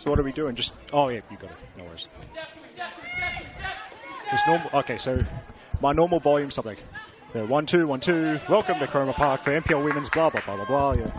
So what are we doing? Just oh yeah, you got it. No worries. Just normal. Okay, so my normal volume something. So 1 2 1 2. Welcome to Chroma Park for NPL Women's. Blah blah blah blah blah. Yeah.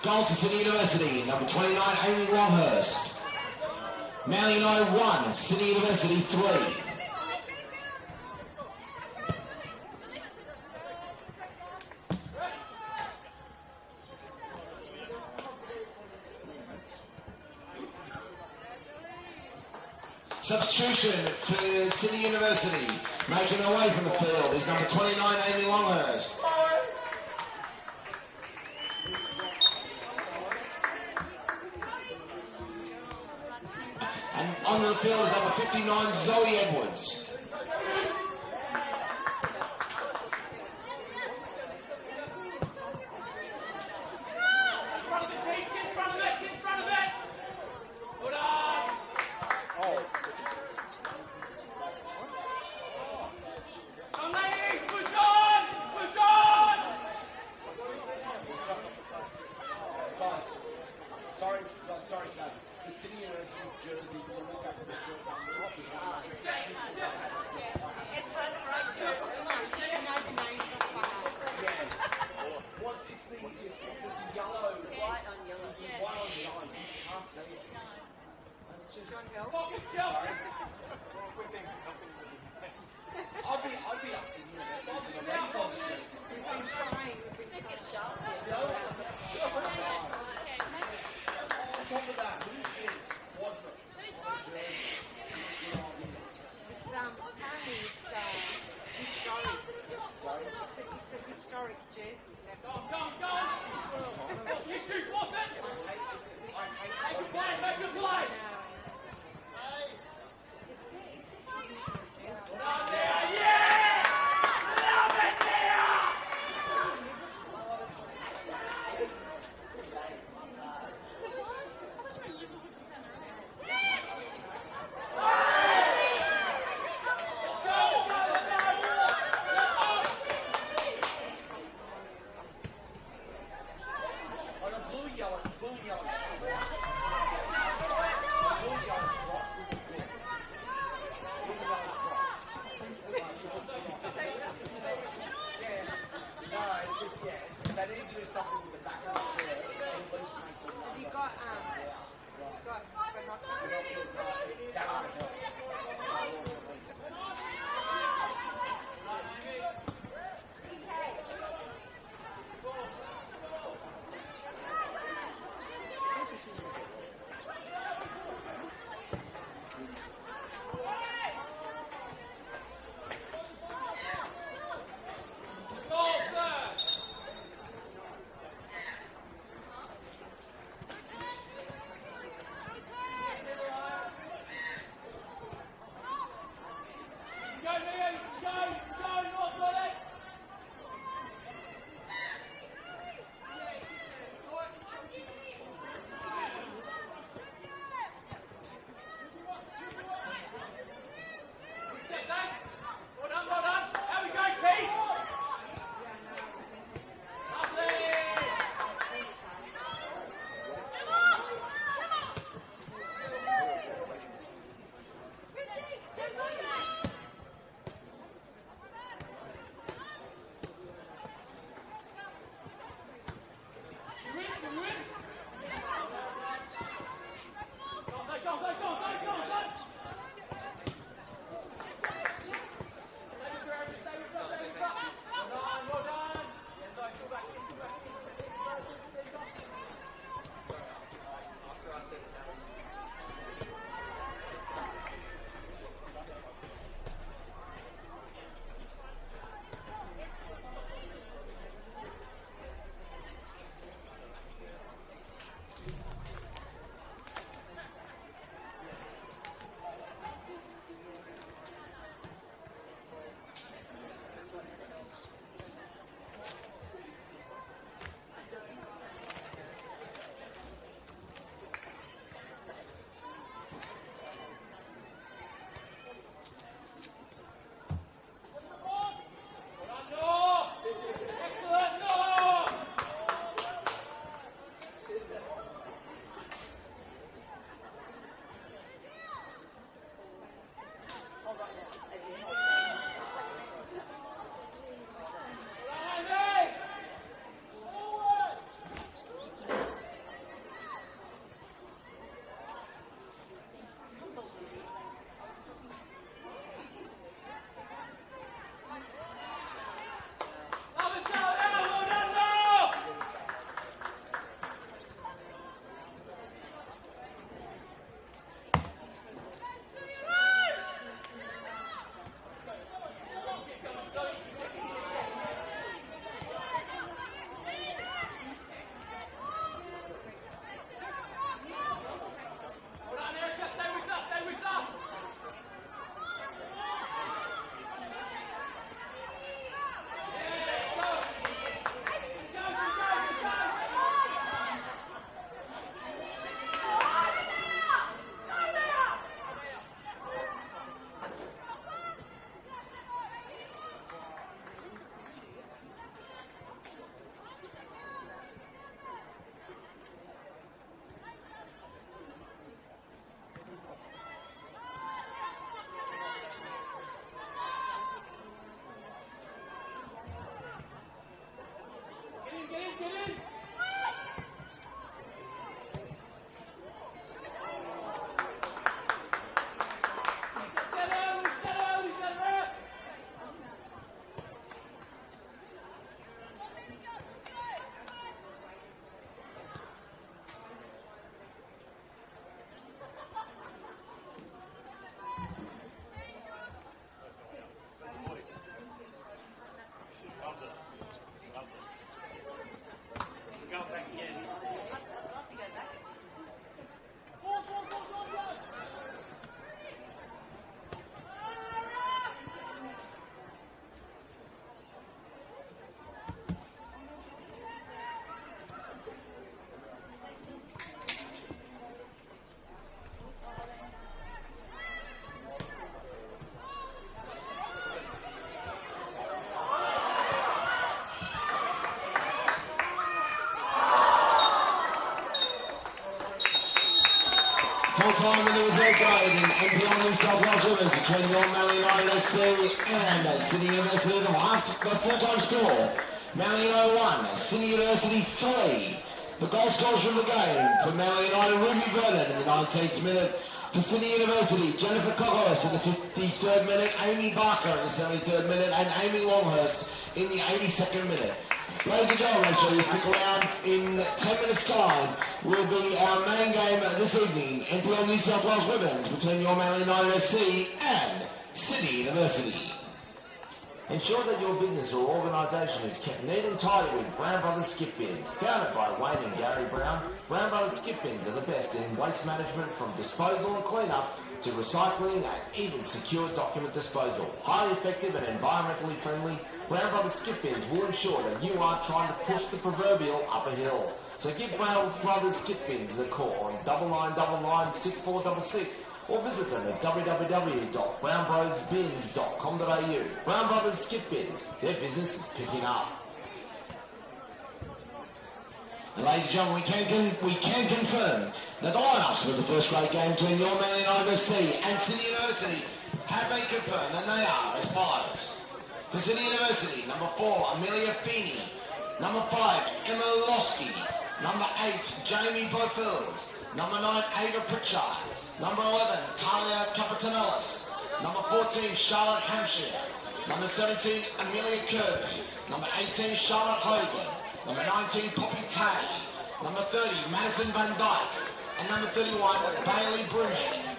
Goal to Sydney University, number 29, Amy Longhurst. Man United 1, Sydney University 3. Substitution for Sydney University, making her way from the field is number 29, Amy Longhurst. And onto the field is number 59, Zoe Edwards. Sorry, Sam. The City University jersey to look at the shirt. It's great. It's fun for us too. What's it's the yellow, white on yellow, white on yellow. You can't see it. It's just. Sorry. I'd be up in university for the names on the jersey. I'm sorry. We still get a shot. On top of that, who is quadrant? Apparently it's historic. Sorry? It's a historic jersey. Go! You two, what's it? Make a play! Full time in the reserve grade in NPL New South Wales Women's between your Manly United SC and Sydney University. The full-time score, Manly United 1, Sydney University 3. The goal scorers from the game for Manly United, Ruby Vernon in the 19th minute. For Sydney University, Jennifer Cockos in the 53rd minute, Amy Barker in the 73rd minute, and Amy Longhurst in the 82nd minute. Ladies and gentlemen, make sure you stick around. In 10 minutes' time will be our main game this evening, NPL New South Wales Women's between your Manly United FC and Sydney University. Ensure that your business or organisation is kept neat and tidy with Brown Brothers Skip Bins. Founded by Wayne and Gary Brown, Brown Brothers Skip Bins are the best in waste management, from disposal and cleanups to recycling and even secure document disposal. Highly effective and environmentally friendly, Brown Brothers Skip Bins will ensure that you aren't trying to push the proverbial up a hill. So give Brown Brothers Skip Bins a call on 9999 6466 or visit them at www.brownbrosbins.com.au. Brown Brothers Skip Bins, their business is picking up. And ladies and gentlemen, we can confirm that the lineups for the first grade game between your Manly United FC and Sydney University have been confirmed, and they are as follows. For Sydney University, number 4, Amelia Feeney. Number 5, Emma Losky. Number 8, Jamie Bofield. Number 9, Ava Pritchard. Number 11, Talia Capitanellis. Number 14, Charlotte Hampshire. Number 17, Amelia Kirby. Number 18, Charlotte Hogan. Number 19, Poppy Tay. Number 30, Madison Van Dyke. And number 31, Bailey Broomhead.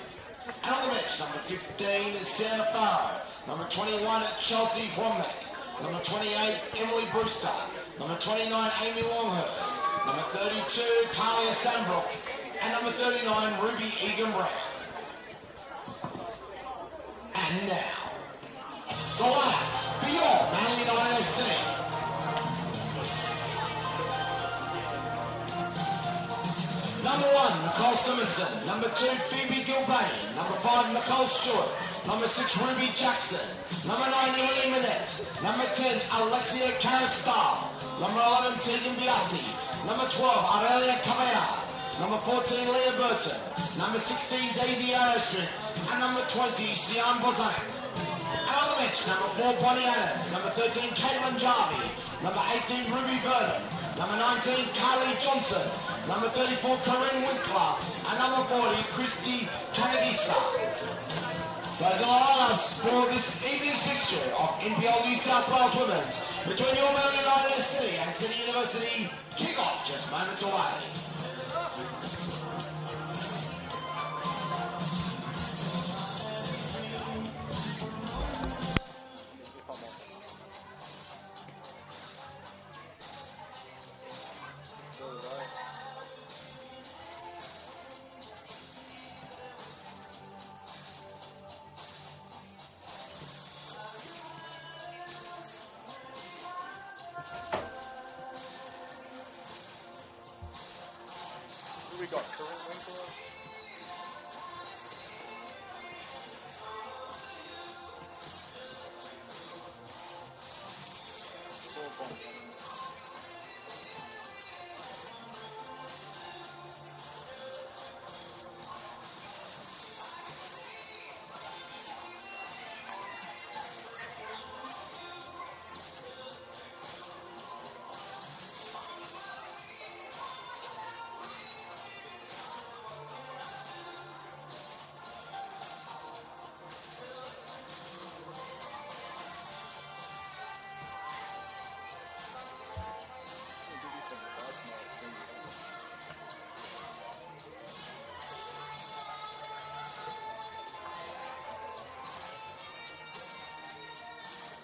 And on the bench, number 15 is Sarah Farrow. Number 21, Chelsea Womack. Number 28, Emily Brewster. Number 29, Amy Longhurst. Number 32, Talia Sandbrook. And number 39, Ruby Egan Brown. And now, the lineups for your Manly United FC. Number 1, Nicole Simonson. Number 2, Phoebe Gilbane. Number 5, Nicole Stewart. Number 6, Ruby Jackson. Number 9, Emily Minette. Number 10, Alexia Caristal. Number 11, Tegan Biassi. Number 12, Aurelia Cabella. Number 14, Leah Burton. Number 16, Daisy Aerosmith. And number 20, Sian Bozanic. And on the bench, number 4, Bonnie Adams. Number 13, Caitlin Jarvie. Number 18, Ruby Vernon. Number 19, Kylie Johnson. Number 34, Corinne Winkler. And number 40, Christy Canadisa. Those are the lineups for this evening's fixture of NPL New South Wales Women's between your Manly United FC and Sydney University. Kick-off just moments away. We got Corinne Winkler.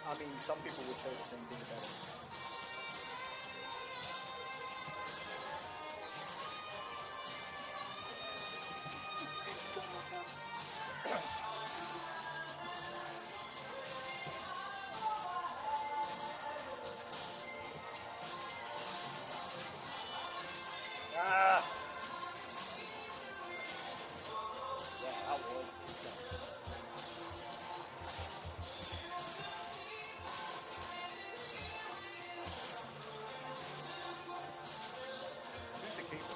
I mean, some people would say the same thing about it. Ah! Yeah, that was disgusting. Who's the keeper?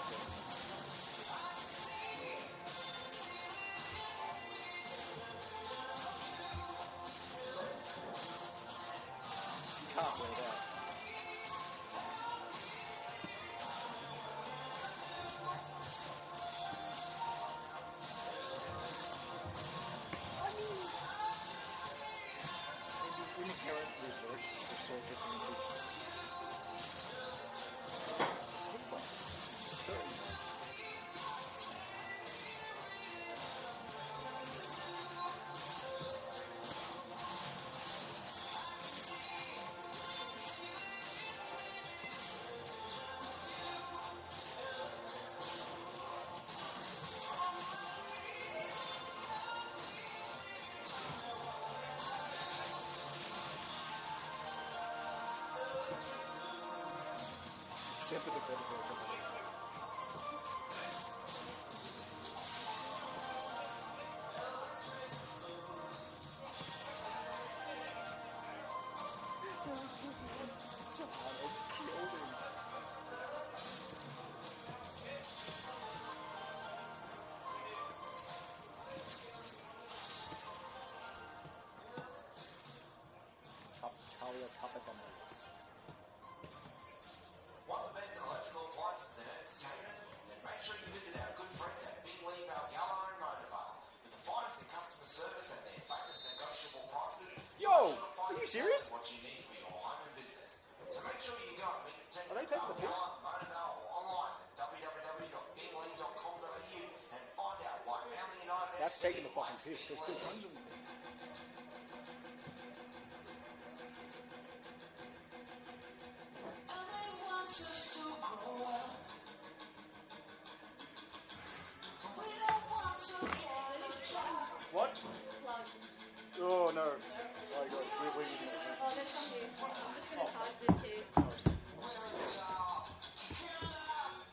Want the best in electrical appliances and entertainment? Then make sure you visit our good friends at Big Lee Balgala and Motorvale. With the finest in customer service and their famous negotiable prices, Yo, are you serious? what you need for your home and business. So make sure you go and meet the team Are they at taking the piss? Balgala, Motorvale, or online at www.biglee.com.au and find out why Manly United That's FC taking the fucking likes piss. Big There's still Lee. tons of them. And they want us to grow up. We don't want to get a job. What? Oh no. Oh my god. We're Oh, that's on you. I'm just going to charge this here. Where it's all kicking off.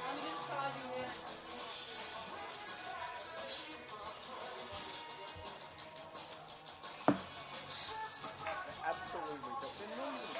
I'm just charging this. absolutely defending.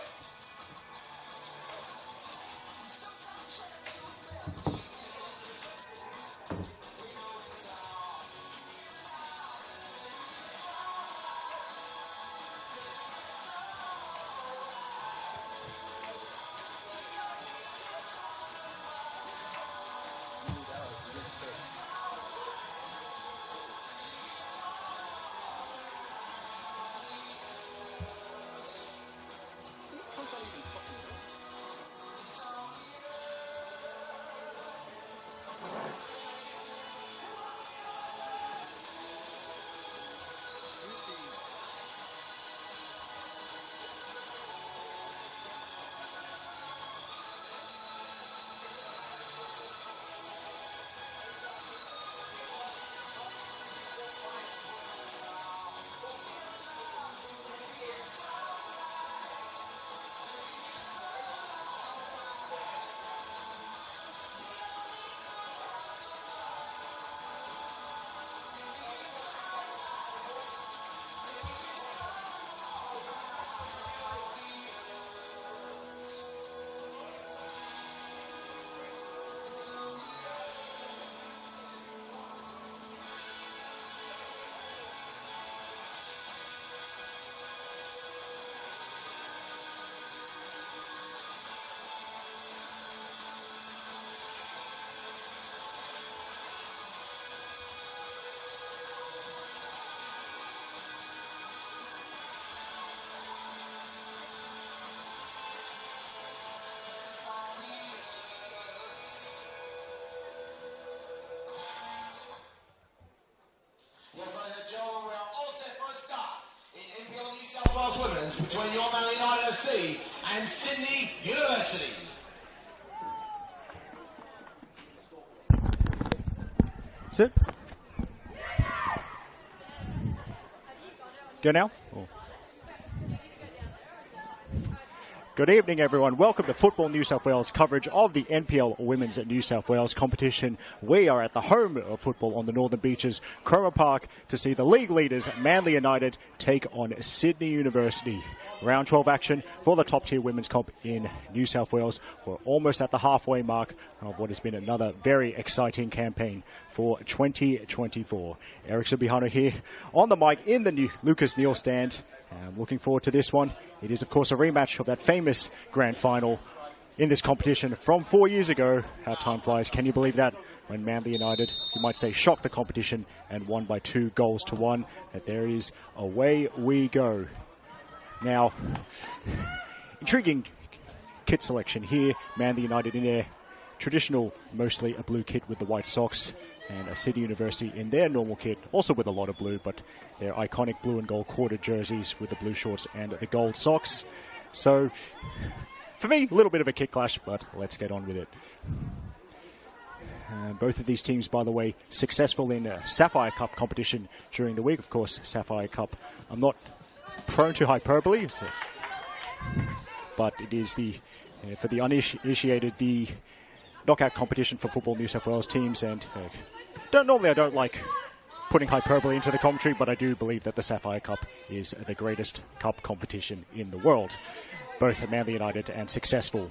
Yes, ladies and gentlemen, we are all set for a start in NPL New South Wales Women's between your Manly United FC and Sydney University. Sit. Go now? Or- Good evening, everyone. Welcome to Football New South Wales coverage of the NPL Women's New South Wales competition. We are at the home of football on the Northern Beaches, Cromer Park, to see the league leaders, Manly United, take on Sydney University. Round 12 action for the top-tier women's comp in New South Wales. We're almost at the halfway mark of what has been another very exciting campaign for 2024. Eric Subihano here on the mic in the new Lucas Neal stand. I'm looking forward to this one. It is, of course, a rematch of that famous grand final in this competition from 4 years ago. How time flies. Can you believe that? When Manly United, you might say, shocked the competition and won by 2-1. But there is away we go. Now, intriguing kit selection here. Manly United in their traditional, mostly a blue kit with the white socks. and City University in their normal kit, also with a lot of blue, but their iconic blue and gold quarter jerseys with the blue shorts and the gold socks. So, for me, a little bit of a kit clash, but let's get on with it. Both of these teams, by the way, successful in Sapphire Cup competition during the week. Of course, Sapphire Cup, I'm not prone to hyperbole, but it is for the uninitiated, the knockout competition for Football New South Wales teams. And I don't like putting hyperbole into the commentary, but I do believe that the Sapphire Cup is the greatest cup competition in the world. Both are Manly United and successful.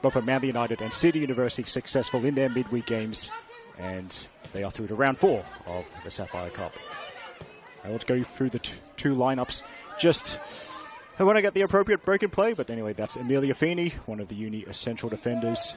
Both are Manly United and City University successful in their midweek games, and they are through to round 4 of the Sapphire Cup. I want to go through the two lineups just when I get the appropriate break and play, but anyway, that's Amelia Feeney, one of the uni central defenders.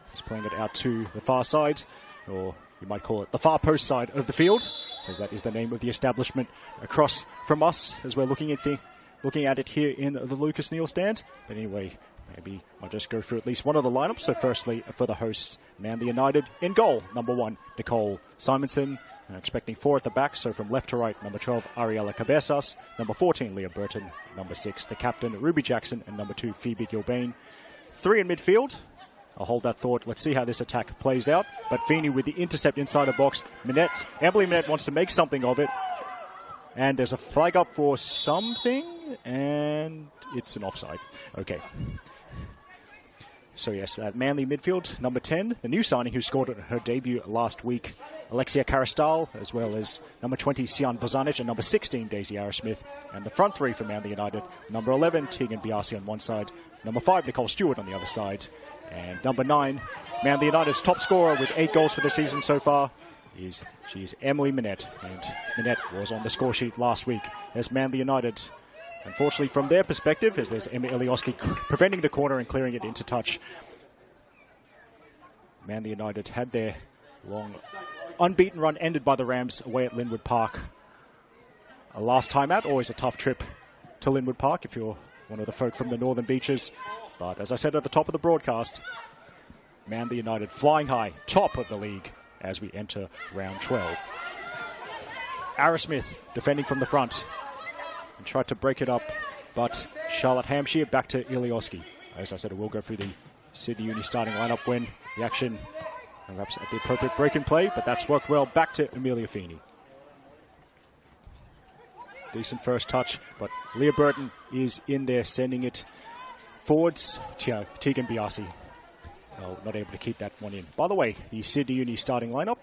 He's playing it out to the far side, or you might call it the far post side of the field, because that is the name of the establishment across from us as we're looking at it here in the Lucas Neal stand. But anyway, maybe I'll just go through at least one of the lineups. So firstly, for the hosts, Manly United, in goal, number 1, Nicole Simonson. Expecting 4 at the back, so from left to right, number 12, Ariella Cabezas, number 14, Leah Burton, number 6, the captain, Ruby Jackson, and number 2, Phoebe Gilbane. 3 in midfield. I'll hold that thought. Let's see how this attack plays out. But Feeney with the intercept inside the box. Emily Minette wants to make something of it. And there's a flag up for something, and it's an offside. Okay. So yes, Manly midfield, number 10, the new signing who scored her debut last week, Alexia Caristal, as well as number 20, Sian Bozanic, and number 16, Daisy Arrowsmith. And the front 3 for Manly United, number 11, Tegan Biasi on one side, number 5, Nicole Stewart on the other side, and number 9, Manly United's top scorer with 8 goals for the season so far, she's Emily Minette. And Minette was on the score sheet last week as Manly United. Unfortunately, from their perspective, as there's Emma Ilioski preventing the corner and clearing it into touch. Manly United had their long unbeaten run ended by the Rams away at Linwood Park. A last time out, always a tough trip to Linwood Park if you're one of the folk from the Northern Beaches. But as I said at the top of the broadcast, Manly United flying high, top of the league as we enter round 12. Arrowsmith defending from the front. And tried to break it up, but Charlotte Hampshire back to Ilioski. As I said, we'll go through the Sydney Uni starting lineup when the action perhaps at the appropriate break and play, but that's worked well. Back to Amelia Feeney. Decent first touch, but Leah Burton is in there sending it forwards. Tegan Biasi not able to keep that one in. By the way, the Sydney Uni starting lineup.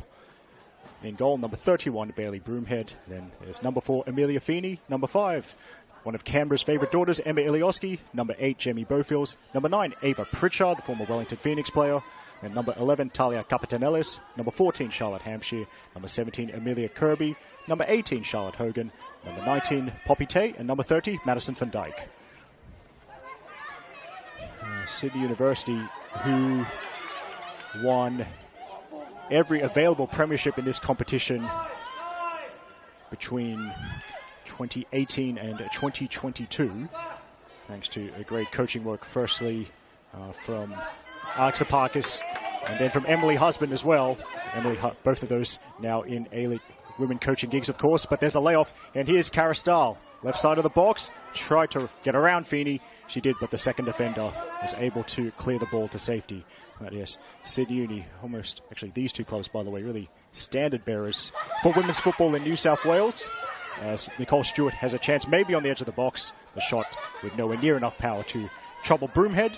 In goal, number 31, Bailey Broomhead. Then there's number 4, Amelia Feeney. Number 5, one of Canberra's favourite daughters, Emma Ilioski. Number 8, Jamie Bofields. Number 9, Ava Pritchard, the former Wellington Phoenix player. And number 11, Talia Capitanellis. Number 14, Charlotte Hampshire. Number 17, Amelia Kirby. Number 18, Charlotte Hogan. Number 19, Poppy Tay. And number 30, Madison van Dyke. Sydney University, who won every available premiership in this competition between 2018 and 2022, thanks to a great coaching work, firstly from Alex Apakis, and then from Emily Husband as well. Both of those now in A-League women coaching gigs, of course, but there's a layoff, and here's Caristal, left side of the box, tried to get around Feeney. She did, but the second defender was able to clear the ball to safety. But yes, Sydney Uni, almost, actually these two clubs, by the way, really standard bearers for women's football in New South Wales. As Nicole Stewart has a chance maybe on the edge of the box. The shot with nowhere near enough power to trouble Broomhead.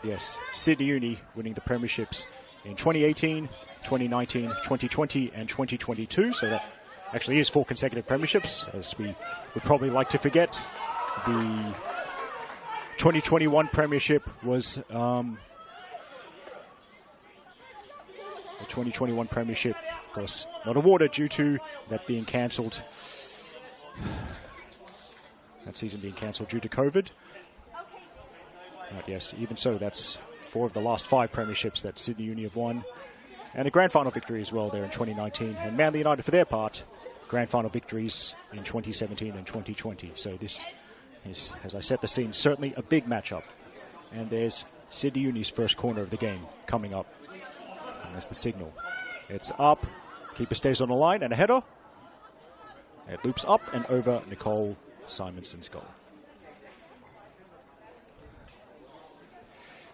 Yes, Sydney Uni winning the premierships in 2018, 2019, 2020 and 2022. So that actually is 4 consecutive premierships, as we would probably like to forget. The 2021 premiership was... The 2021 premiership, of course, not awarded due to that being cancelled. That season being cancelled due to COVID. But yes, even so, that's 4 of the last 5 premierships that Sydney Uni have won. And a grand final victory as well there in 2019. And Manly United, for their part, grand final victories in 2017 and 2020. So this is, as I set the scene, certainly a big matchup. And there's Sydney Uni's first corner of the game coming up. That's the signal. It's up. Keeper stays on the line, and a header. It loops up and over Nicole Simonson's goal.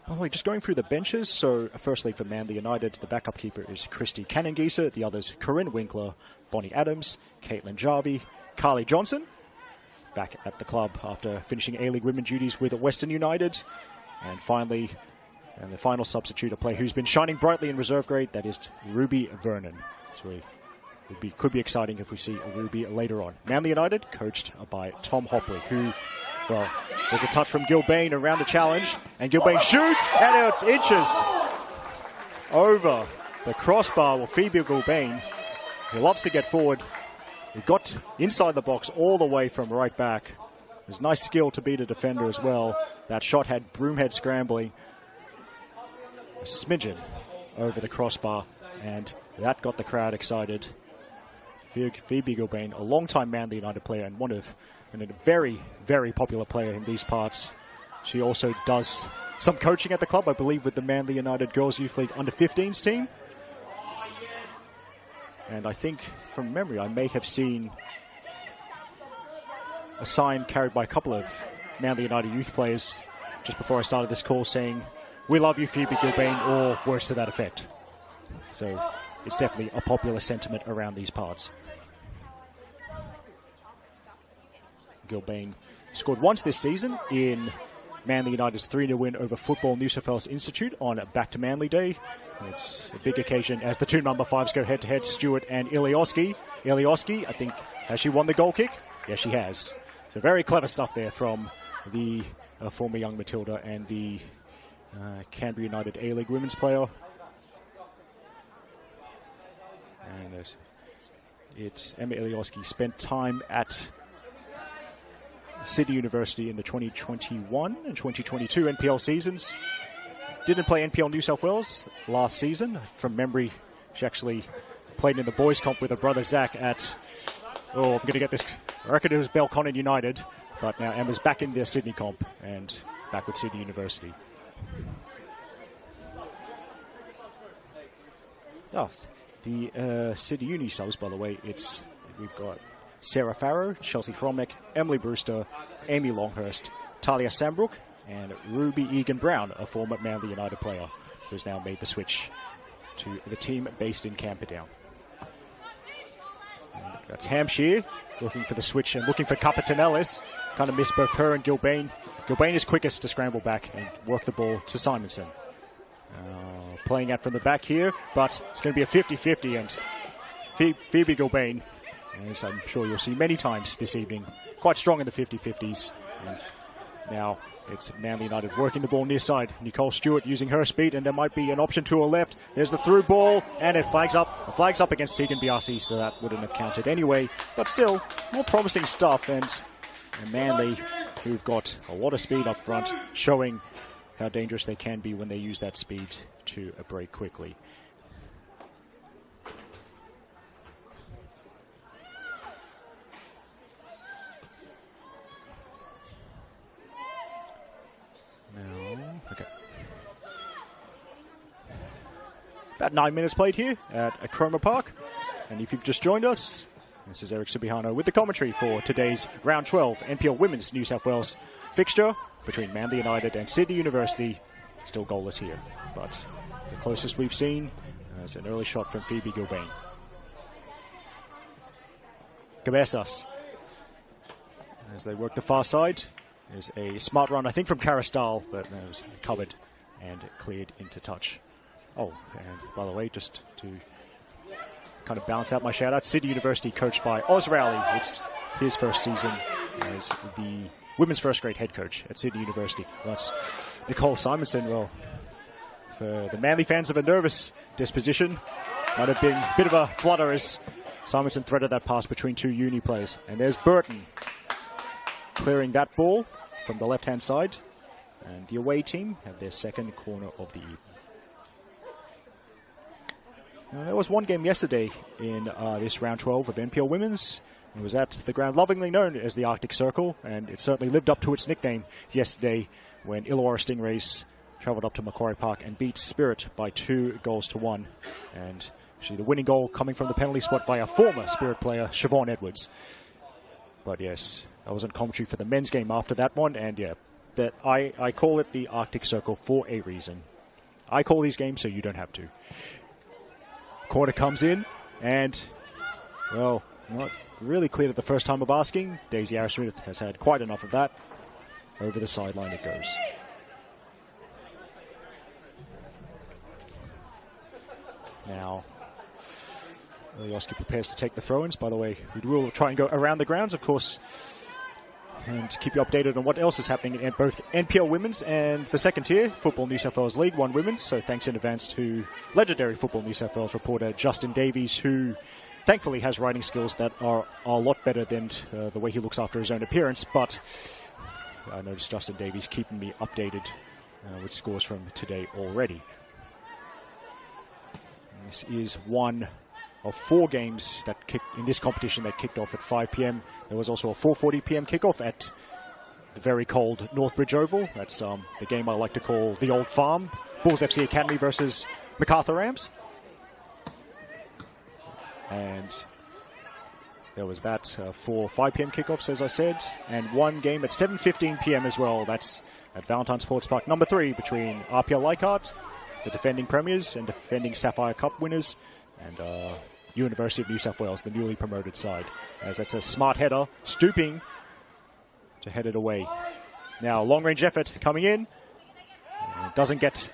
By the way, just going through the benches. So, firstly, for Manly United, the backup keeper is Christy Cannongieser. The others, Corinne Winkler, Bonnie Adams, Caitlin Jarvie, Carly Johnson, back at the club after finishing A-League women duties with Western United. And finally, the final substitute, a player who's been shining brightly in reserve grade, that is Ruby Vernon. So could be exciting if we see Ruby later on. Manly United, coached by Tom Hopley, who, well, there's a touch from Gilbane around the challenge, and Gilbane shoots, and now it's inches over the crossbar. Well, Phoebe Gilbane, who loves to get forward, he got inside the box all the way from right back. There's nice skill to beat a defender as well. That shot had Broomhead scrambling a smidgen over the crossbar, and that got the crowd excited. Phoebe Gilbane, a long-time Manly United player and a very, very popular player in these parts. She also does some coaching at the club, I believe, with the Manly United Girls Youth League Under-15s team. And I think, from memory, I may have seen a sign carried by a couple of Manly United youth players just before I started this call saying, "We love you, Phoebe Gilbane," or words to that effect. So it's definitely a popular sentiment around these parts. Gilbane scored once this season in Manly United's 3-0 win over Football New South Wales Institute on Back to Manly Day. It's a big occasion as the two number 5s go head-to-head, Stewart and Ilioski. Ilioski, I think, has she won the goal kick? Yes, she has. So very clever stuff there from the former Young Matilda and the Canberra United A-League women's player. And it's Emma Ilioski spent time at Sydney University in the 2021 and 2022 NPL seasons. Didn't play NPL New South Wales last season. From memory, she actually played in the boys' comp with her brother Zach at, I'm going to get this, I reckon it was Belconnen United, but now Emma's back in their Sydney comp and back with Sydney University. Oh, the Sydney Uni subs, by the way, we've got Sarah Farrow, Chelsea Cromnick, Emily Brewster, Amy Longhurst, Talia Sambrook, and Ruby Egan-Brown, a former Manly United player who's now made the switch to the team based in Camperdown. And that's Hampshire looking for the switch and looking for Capetanellis. Kind of missed both her and Gilbane. Gilbane is quickest to scramble back and work the ball to Simonson. Playing out from the back here, but it's going to be a 50-50, and Phoebe Gilbane, as I'm sure you'll see many times this evening, quite strong in the 50-50s. And now it's Manly United working the ball near side. Nicole Stewart using her speed, and there might be an option to her left. There's the through ball, and it flags up against Tegan Biasi, so that wouldn't have counted anyway. But still, more promising stuff, and Manly, who've got a lot of speed up front, showing how dangerous they can be when they use that speed to break quickly. Okay. About 9 minutes played here at Chroma Park. And if you've just joined us, this is Eric Subihano with the commentary for today's Round 12 NPL Women's New South Wales fixture between Manly United and Sydney University. Still goalless here, but the closest we've seen is an early shot from Phoebe Gilbane. Cabezas, as they work the far side. There's a smart run, I think, from Caristal, but it was covered and cleared into touch. Oh, and by the way, just to kind of balance out my shout-out, Sydney University, coached by Oz Rowley. It's his first season as the women's first-grade head coach at Sydney University. That's Nicole Simonson. Well, for the Manly fans of a nervous disposition, might have been a bit of a flutter as Simonson threaded that pass between two uni players. And there's Burton clearing that ball from the left-hand side, and the away team have their second corner of the evening. Now, there was one game yesterday in this round 12 of NPL Women's. It was at the ground lovingly known as the Arctic Circle, and it certainly lived up to its nickname yesterday when Illawarra Stingrays travelled up to Macquarie Park and beat Spirit by 2-1. And Actually, the winning goal coming from the penalty spot via former Spirit player Siobhan Edwards. But yes, I was on commentary for the men's game after that one, and yeah, that I call it the Arctic Circle for a reason. I call these games so you don't have to. Corner comes in, and, well, not really cleared it the first time of asking. Daisy Arrowsmith has had quite enough of that. Over the sideline it goes. Now, Ilioski prepares to take the throw-ins. By the way, we will try and go around the grounds, of course, and keep you updated on what else is happening in both NPL Women's and the second tier, Football New South Wales League One Women's. So thanks in advance to legendary Football New South Wales reporter Justin Davies, who thankfully has writing skills that are a lot better than the way he looks after his own appearance. But I noticed Justin Davies keeping me updated with scores from today already. This is one of 4 games that in this competition that kicked off at 5 p.m. There was also a 4:40 p.m. kickoff at the very cold Northbridge Oval. That's the game I like to call the Old Farm. Bulls FC Academy versus MacArthur Rams. And there was that for 5 p.m. kickoffs, as I said, and one game at 7:15 p.m. as well. That's at Valentine Sports Park number 3 between RPL Leichhardt, the defending premiers and defending Sapphire Cup winners, and University of New South Wales, the newly promoted side. As that's a smart header, stooping to head it away. Now, long-range effort coming in. Doesn't get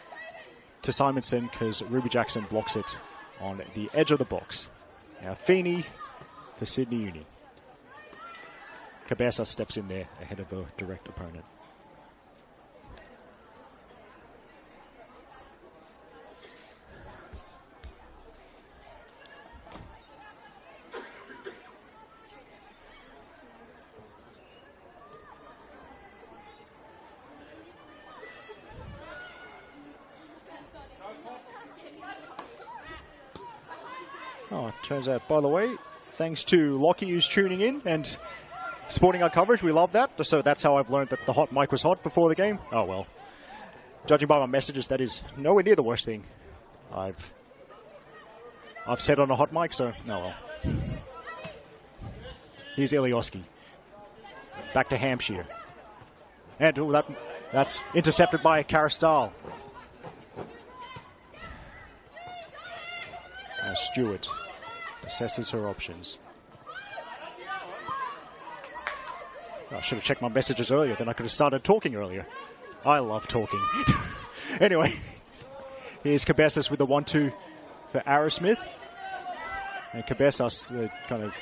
to Simonson because Ruby Jackson blocks it on the edge of the box. Now, Feeney for Sydney Uni. Cabeza steps in there ahead of a direct opponent. Oh, it turns out, by the way, thanks to Lockie who's tuning in and supporting our coverage, we love that. So that's how I've learned that the hot mic was hot before the game. Oh, well. Judging by my messages, that is nowhere near the worst thing I've said on a hot mic, so no, well. Here's Ilioski. Back to Hampshire. And that's intercepted by Caristal. As Stewart assesses her options. I should have checked my messages earlier, then I could have started talking earlier. I love talking. Anyway, here's Cabezas with the 1-2 for Arrowsmith. And Cabezas, kind of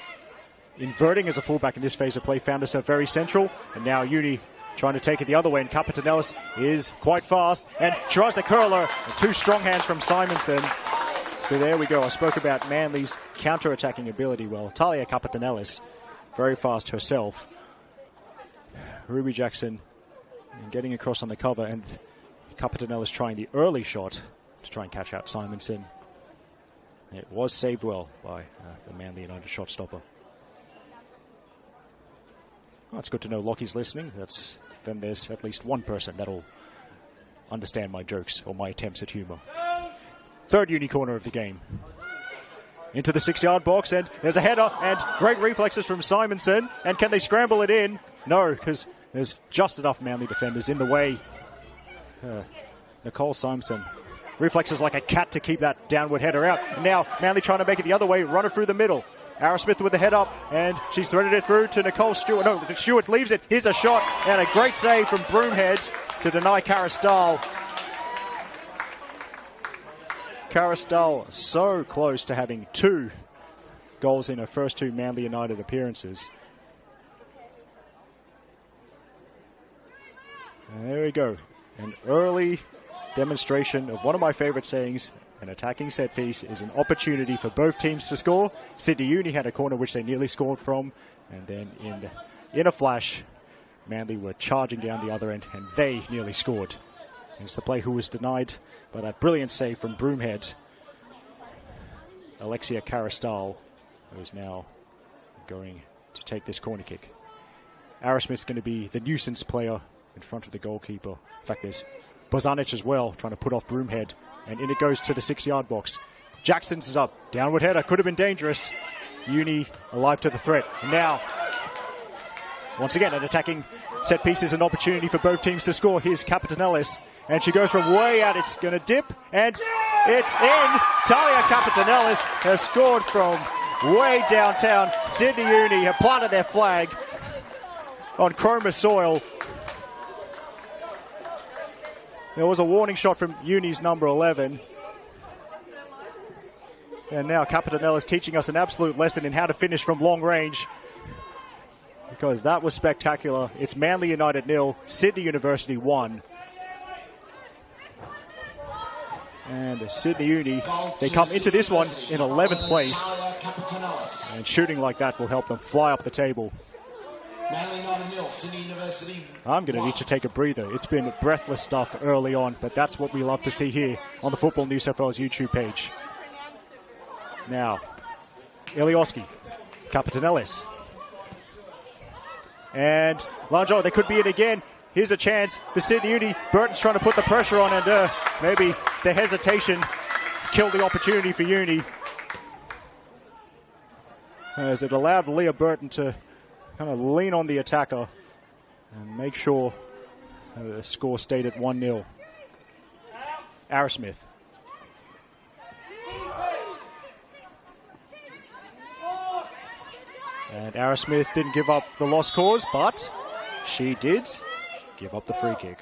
inverting as a fullback in this phase of play, found herself very central. And now Uni trying to take it the other way. And Capitanellis is quite fast and tries the curler. And 2 strong hands from Simonson. So there we go. I spoke about Manly's counter-attacking ability. Well, Talia Capitanellis, very fast herself. Ruby Jackson getting across on the cover, and Capitanellis trying the early shot to try and catch out Simonson. It was saved well by the Manly United shot stopper. Well, it's good to know Lockie's listening. Then there's at least one person that'll understand my jokes or my attempts at humour. Third Uni corner of the game. Into the 6-yard box, and there's a header, and great reflexes from Simonson. And can they scramble it in? No, because there's just enough Manly defenders in the way. Nicole Simonson. Reflexes like a cat to keep that downward header out. And now Manly trying to make it the other way, run it through the middle. Arrowsmith with the head up, and she's threaded it through to Nicole Stewart. No, Stewart leaves it. Here's a shot, and a great save from Broomhead to deny Caristal. Caristal so close to having 2 goals in her first 2 Manly United appearances. And there we go. An early demonstration of one of my favorite sayings: an attacking set piece is an opportunity for both teams to score. Sydney Uni had a corner which they nearly scored from, and then in a flash, Manly were charging down the other end, and they nearly scored. It's the play who was denied by that brilliant save from Broomhead. Alexia Caristal, who is now going to take this corner kick. Arrowsmith's going to be the nuisance player in front of the goalkeeper. In fact, there's Bozanic as well, trying to put off Broomhead. And in it goes to the 6-yard box. Jackson's is up. Downward header. Could have been dangerous. Uni alive to the threat. And now, once again, an attacking set piece is an opportunity for both teams to score. Here's Capitanellis. And she goes from way out. It's going to dip. And it's in. Talia Capitanellis has scored from way downtown. Sydney Uni have planted their flag on Chroma soil. There was a warning shot from Uni's number 11. And now Capitanellis teaching us an absolute lesson in how to finish from long range. Because that was spectacular. It's Manly United 0, Sydney University 1. And Sydney Uni, they come into this one in 11th place. And shooting like that will help them fly up the table. I'm going to need to take a breather. It's been breathless stuff early on, but that's what we love to see here on the Football New South Wales YouTube page. Now, Ilioski, Capitanellis. And Lanjo, they could be in again. Here's a chance for Sydney Uni. Burton's trying to put the pressure on, and maybe the hesitation killed the opportunity for Uni, as it allowed Leah Burton to kind of lean on the attacker and make sure the score stayed at 1-0. Arrowsmith. And Arrowsmith didn't give up the lost cause, but she did give up the free kick.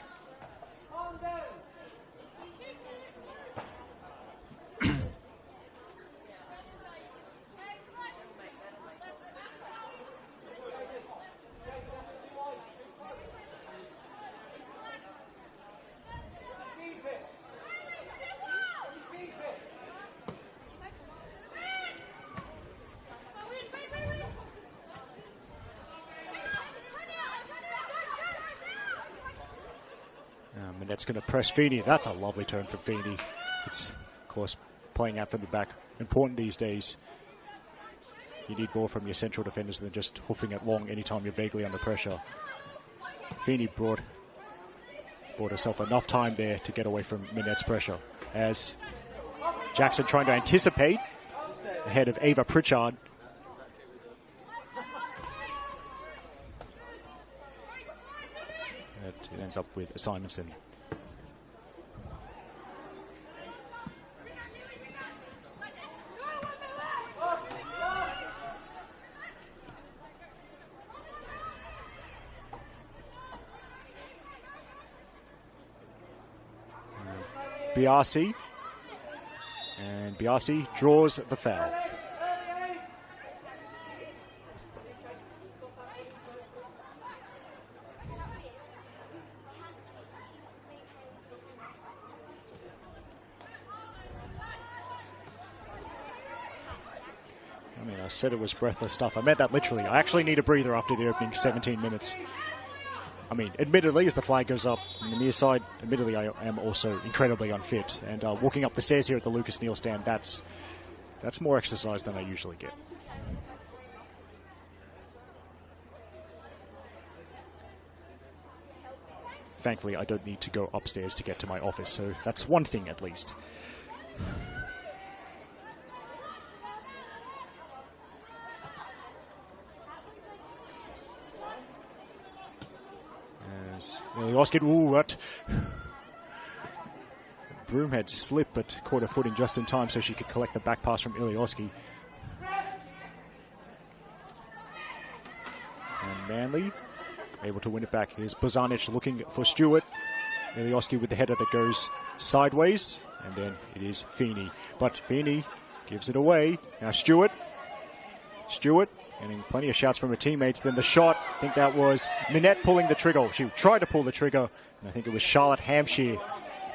That's going to press Feeney. That's a lovely turn for Feeney. It's, of course, playing out from the back. Important these days. You need more from your central defenders than just hoofing it long anytime you're vaguely under pressure. Feeney brought herself enough time there to get away from Minette's pressure. As Jackson trying to anticipate ahead of Ava Pritchard. It ends up with Simonson. Biasi, and Biasi draws the foul. I mean, I said it was breathless stuff. I meant that literally. I actually need a breather after the opening 17 minutes. I mean, admittedly, as the flag goes up on the near side, admittedly, I am also incredibly unfit. And walking up the stairs here at the Lucas Neal stand, that's more exercise than I usually get. Thankfully, I don't need to go upstairs to get to my office, so that's one thing at least. Ilioski, ooh, what? Broom had slipped but caught her footing just in time so she could collect the back pass from Ilioski. And Manly able to win it back. Here's Bozanic looking for Stewart. Ilioski with the header that goes sideways, and then it is Feeney. But Feeney gives it away. Now Stewart getting plenty of shouts from her teammates. Then the shot, I think that was Minette pulling the trigger. She tried to pull the trigger, and I think it was Charlotte Hampshire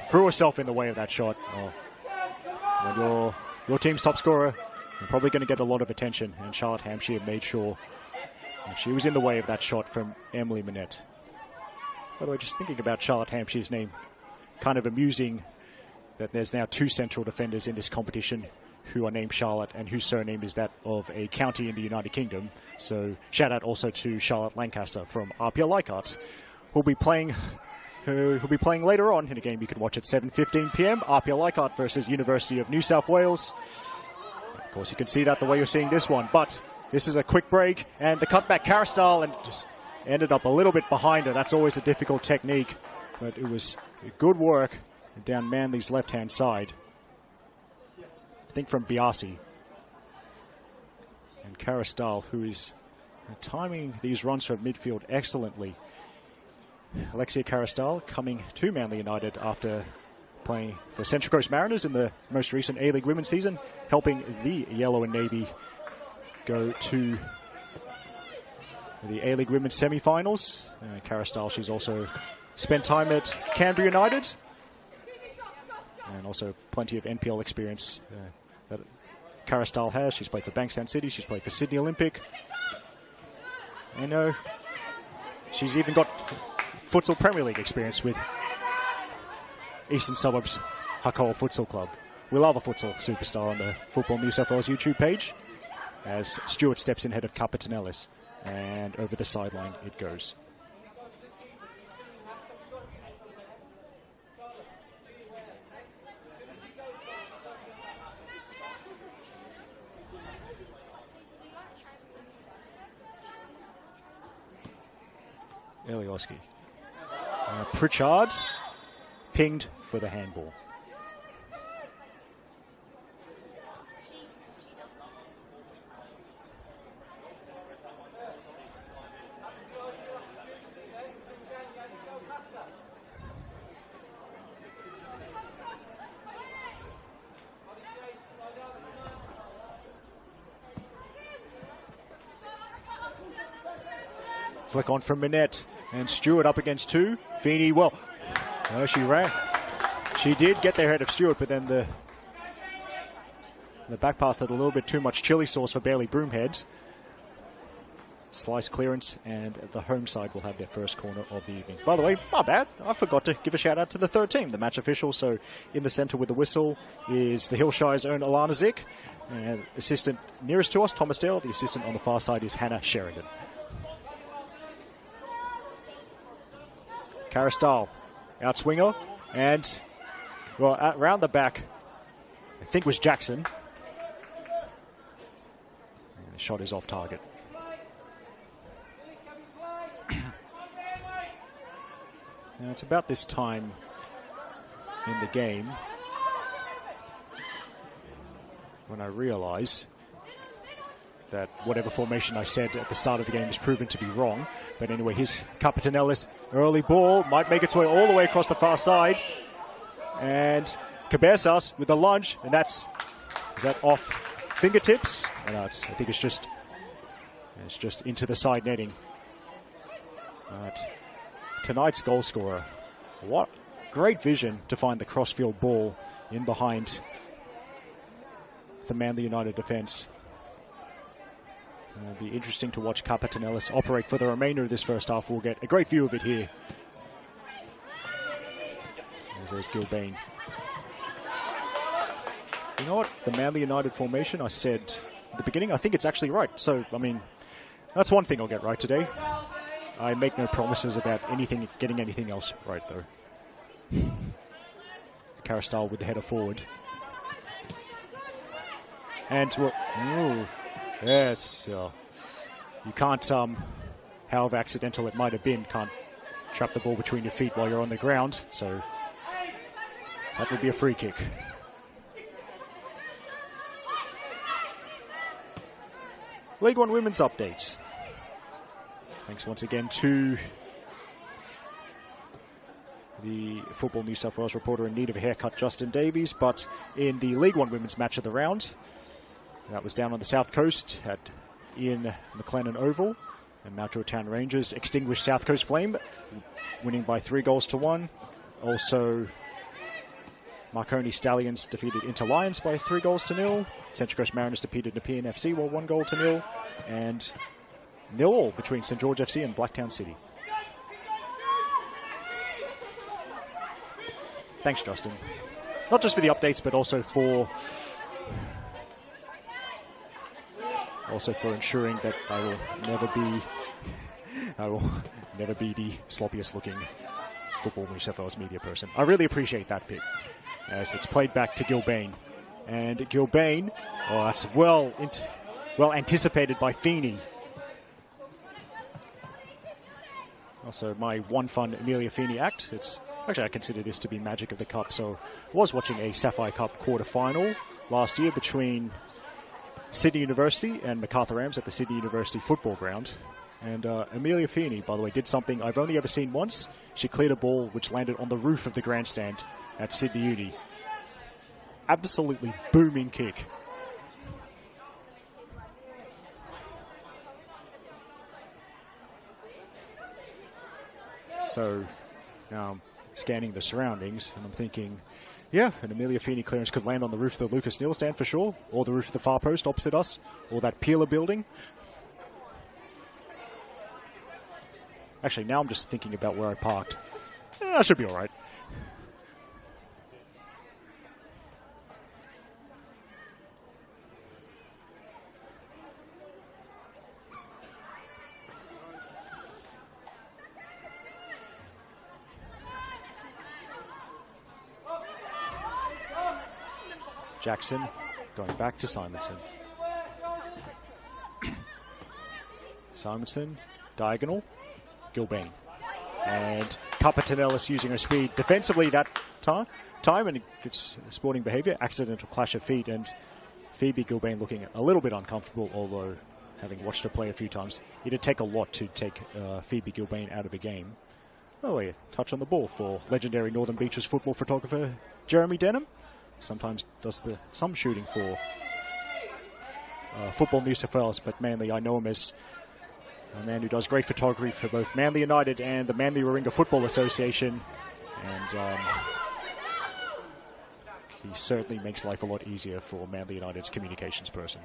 threw herself in the way of that shot. When your team's top scorer, you're probably going to get a lot of attention, and Charlotte Hampshire made sure she was in the way of that shot from Emily Minette. By the way, just thinking about Charlotte Hampshire's name, kind of amusing that there's now two central defenders in this competition who are named Charlotte and whose surname is that of a county in the United Kingdom. So shout out also to Charlotte Lancaster from RPL Leichhardt, who'll be playing who will be playing later on in a game you can watch at 7:15 p.m. RPL Leichhardt versus University of New South Wales. Of course, you can see that the way you're seeing this one, but this is a quick break, and the cutback Karastal, and just ended up a little bit behind her. That's always a difficult technique, but it was good work down Manly's left-hand side. I think from Biasi. And Karastal, who is timing these runs from midfield excellently. Alexia Karastal coming to Manly United after playing for Central Coast Mariners in the most recent A-League Women's season, helping the Yellow and Navy go to the A-League Women's semi-finals. Karastal, she's also spent time at Canberra United, and also plenty of NPL experience that Karastal has. She's played for Bankstown City, she's played for Sydney Olympic. And she's even got futsal Premier League experience with Eastern Suburbs Hakoah Futsal Club. We love a futsal superstar on the Football New South Wales YouTube page as Stewart steps in ahead of Capetanellis, and over the sideline it goes. Elioski. Pritchard pinged for the handball. Flick on from Minette, and Stewart up against two. Feeney, well, she ran. She did get there ahead of Stewart, but then the back pass had a little bit too much chili sauce for Bailey Broomhead. Slice clearance, and the home side will have their first corner of the evening. By the way, my bad, I forgot to give a shout out to the third team, the match official. So in the centre with the whistle is the Hillshire's own Alana Zick, and assistant nearest to us, Thomas Dale. The assistant on the far side is Hannah Sheridan. Karastal, outswinger, and well, around the back, I think was Jackson. And the shot is off target. Now it's about this time in the game when I realise that whatever formation I said at the start of the game has proven to be wrong. But anyway, here's Capetanellis. Early ball, might make its way all the way across the far side. And Cabezas with the lunge, and is that off fingertips? No, I think it's just into the side netting. But tonight's goal scorer, what great vision to find the crossfield ball in behind the Manly United defence. It'll be interesting to watch Capetanellis operate for the remainder of this first half. We'll get a great view of it here. There's Gilbane. You know what? The Manly United formation, I said at the beginning, I think it's actually right. So, I mean, that's one thing I'll get right today. I make no promises about getting anything else right, though. Karastal with the header forward. And yes, you can't, however accidental it might have been, can't trap the ball between your feet while you're on the ground. So that would be a free kick. League One Women's updates. Thanks once again to the Football New South Wales reporter in need of a haircut, Justin Davies. But in the League One Women's match of the round, that was down on the south coast at Ian McLennan Oval. And Mount Druitt Town Rangers extinguished South Coast Flame, winning by 3-1. Also, Marconi Stallions defeated Inter Lions by 3-0. Central Coast Mariners defeated Nepean FC 1-0. And 0-0 between St George FC and Blacktown City. Thanks, Justin. Not just for the updates, but also for ensuring that I will never be the sloppiest looking Football New South Wales media person. I really appreciate that pick, as it's played back to Gilbane. And Gilbane, oh, that's well anticipated by Feeney. Also, my one fun Amelia Feeney act. It's actually, I consider this to be magic of the cup. So I was watching a Sapphire Cup quarter-final last year between Sydney University and Macarthur Rams at the Sydney University football ground. And Amelia Feeney, by the way, did something I've only ever seen once. She cleared a ball which landed on the roof of the grandstand at Sydney Uni. Absolutely booming kick. So now I'm scanning the surroundings and I'm thinking, yeah, an Amelia Feeney clearance could land on the roof of the Lucas Neal stand for sure, or the roof of the far post opposite us, or that Peeler building. Actually, now I'm just thinking about where I parked. I should be all right. Jackson going back to Simonson. Simonson, diagonal, Gilbane. And Capatanellis using her speed defensively that time, and it's sporting behaviour, accidental clash of feet, and Phoebe Gilbane looking a little bit uncomfortable, although having watched her play a few times, it'd take a lot to take Phoebe Gilbane out of a game. Oh, yeah, touch on the ball for legendary Northern Beaches football photographer Jeremy Denham. Sometimes does some shooting for Football New South Wales, but mainly I know him as a man who does great photography for both Manly United and the Manly Warringah Football Association, and he certainly makes life a lot easier for Manly United's communications person.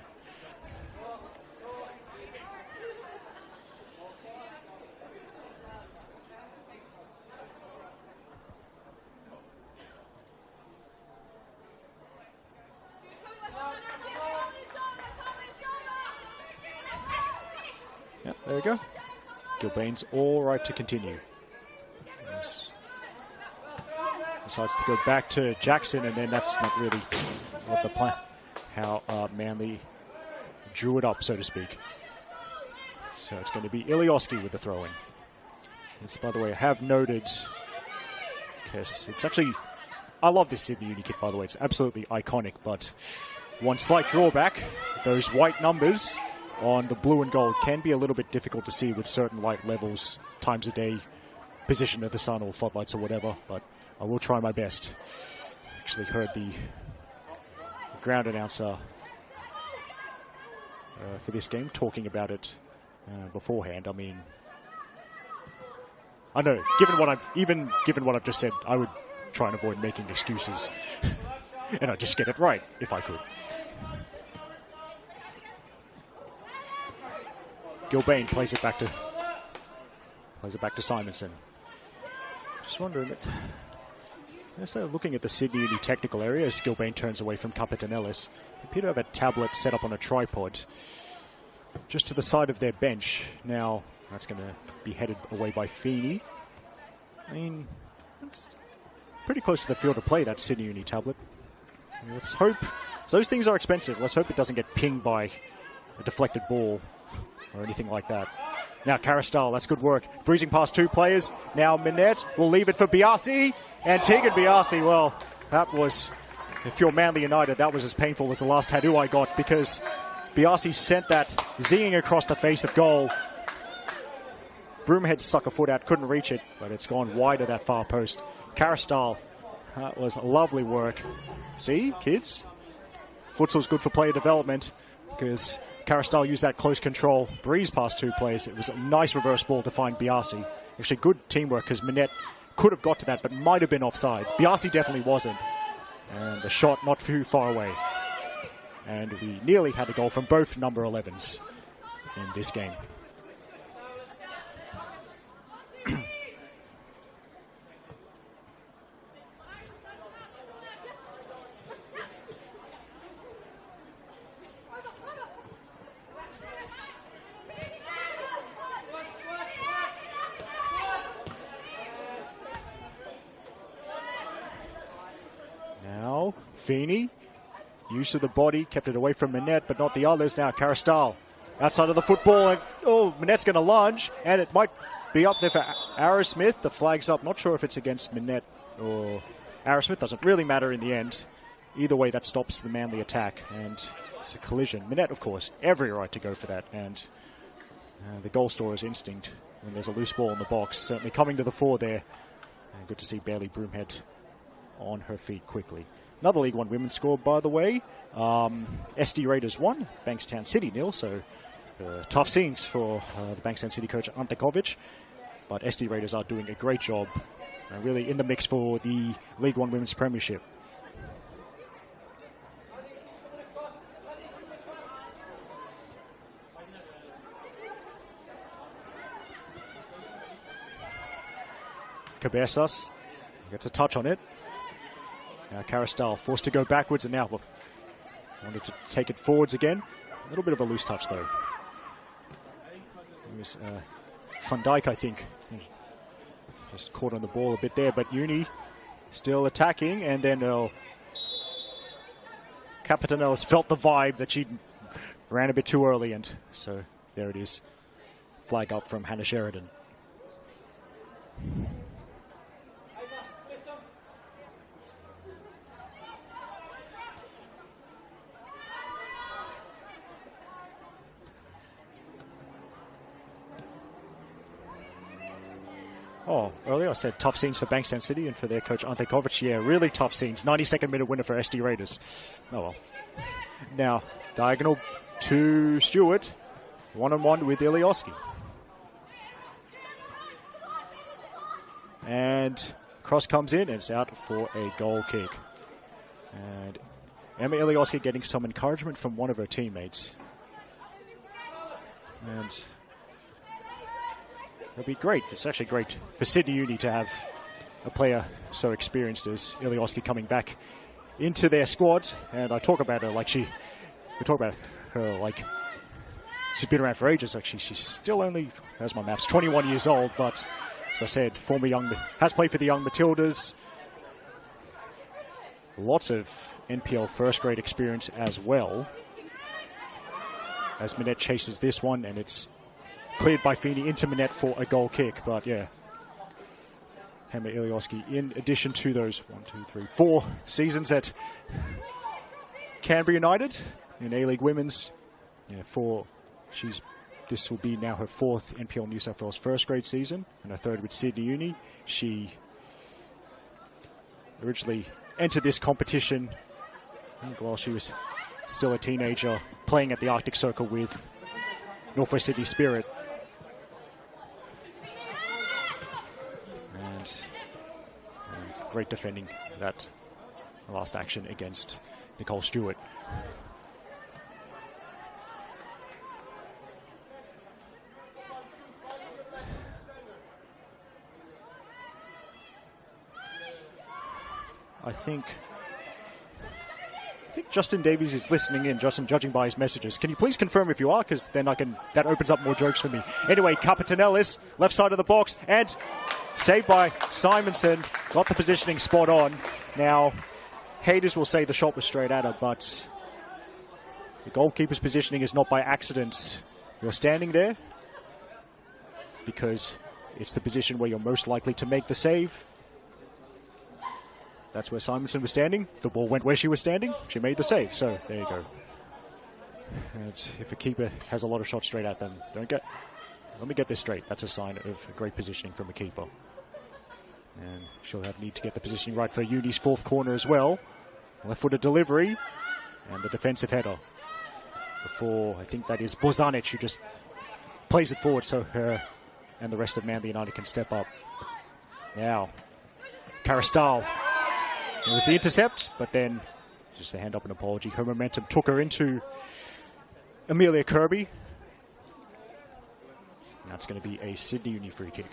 Yep, there we go. Gilbane's all right to continue. Decides to go back to Jackson, and then that's not really what the plan, how Manly drew it up, so to speak. So it's going to be Ilioski with the throw-in. This, by the way, I have noted, because it's actually, I love this Sydney Uni kit, by the way. It's absolutely iconic, but one slight drawback, those white numbers on the blue and gold can be a little bit difficult to see with certain light levels, times a day, position of the sun or floodlights or whatever, but I will try my best. Actually heard the ground announcer for this game talking about it beforehand. I mean, I know, given what I've just said, I would try and avoid making excuses and I'd just get it right if I could. Gilbane plays it back to Simonson. Just wondering if looking at the Sydney Uni technical area as Gilbane turns away from Capatanellis. They appear to have a tablet set up on a tripod just to the side of their bench. Now that's going to be headed away by Feeney. I mean, it's pretty close to the field of play, that Sydney Uni tablet. Let's hope, so those things are expensive. Let's hope it doesn't get pinged by a deflected ball or anything like that. Now Caristal, that's good work. Breezing past two players. Now Minette will leave it for Biasi. And Tegan Biasi, well, that was, if you're Manly United, that was as painful as the last tattoo I got, because Biasi sent that zinging across the face of goal. Broomhead stuck a foot out, couldn't reach it, but it's gone wide of that far post. Caristal, that was lovely work. See, kids? Futsal's good for player development, because Caristal used that close control, breeze past two players. It was a nice reverse ball to find Biasi. Actually, good teamwork, because Minette could have got to that, but might have been offside. Biasi definitely wasn't. And the shot not too far away. And we nearly had a goal from both number 11s in this game. Feeney, use of the body, kept it away from Minette, but not the others. Now Caristal outside of the football, and Minette's going to lunge, and it might be up there for Arrowsmith. The flag's up. Not sure if it's against Minette or Arrowsmith. Doesn't really matter in the end. Either way, that stops the Manly attack, and it's a collision. Minette, of course, every right to go for that, and the goal scorer's instinct when there's a loose ball in the box. Certainly coming to the fore there. And good to see Bailey Broomhead on her feet quickly. Another League One women's score, by the way. SD Raiders 1, Bankstown City 0, so tough scenes for the Bankstown City coach Ante Kovic. But SD Raiders are doing a great job, really in the mix for the League One women's premiership. Cabezas gets a touch on it. Now Caristal forced to go backwards, and now wanted to take it forwards again. A little bit of a loose touch though. It was Van Dijk, I think, just caught on the ball a bit there, but Uni still attacking, and then Capitanellis felt the vibe that she ran a bit too early, and so there it is. Flag up from Hannah Sheridan. Earlier I said tough scenes for Bankstown City and for their coach Ante Kovic. Yeah, really tough scenes. 92nd minute winner for SD Raiders. Oh well. Now, diagonal to Stewart. One-on-one with Ilioski. And cross comes in and it's out for a goal kick. And Emma Ilioski getting some encouragement from one of her teammates. And it'll be great. It's actually great for Sydney Uni to have a player so experienced as Ilioski coming back into their squad. And I talk about her like we talk about her like she's been around for ages. Actually, she's still only, there's my maths, 21 years old. But as I said, has played for the Young Matildas. Lots of NPL first grade experience as well. As Minette chases this one, and it's cleared by Feeney into Minette for a goal kick. But yeah, Emma Ilioski, in addition to those 4 seasons at Canberra United in A-League Women's, this will be now her 4th NPL New South Wales first grade season and her 3rd with Sydney Uni. She originally entered this competition while she was still a teenager, playing at the Arctic Circle with Northwest Sydney Spirit. And great defending that last action against Nicole Stewart. I think Justin Davies is listening in, Justin, judging by his messages. Can you please confirm if you are? Because then that opens up more jokes for me. Anyway, Capitanellis, left side of the box, and saved by Simonson. Got the positioning spot on. Now, haters will say the shot was straight at her, but the goalkeeper's positioning is not by accident. You're standing there because it's the position where you're most likely to make the save. That's where Simonson was standing. The ball went where she was standing. She made the save. So there you go. And if a keeper has a lot of shots straight at them, let me get this straight. That's a sign of great positioning from a keeper. And she'll need to get the positioning right for Uni's 4th corner as well. Left-footed delivery and the defensive header. Before, I think that is Bozanic who just plays it forward so her and the rest of Manly United can step up. Now, Caristal. It was the intercept, but then just a hand up and apology. Her momentum took her into Amelia Kirby. That's going to be a Sydney Uni free kick.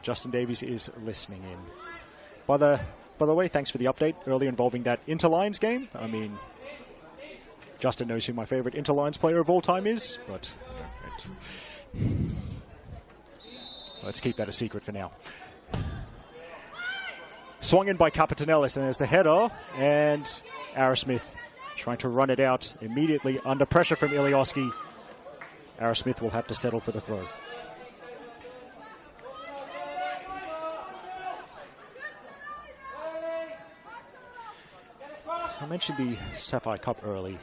Justin Davies is listening in. By the way, thanks for the update earlier involving that Interlions game. I mean, Justin knows who my favourite Interlions player of all time is, but let's keep that a secret for now. Swung in by Capetanellis, and there's the header, and Arrowsmith trying to run it out immediately under pressure from Ilioski. Arrowsmith will have to settle for the throw. I mentioned the Sapphire Cup earlier.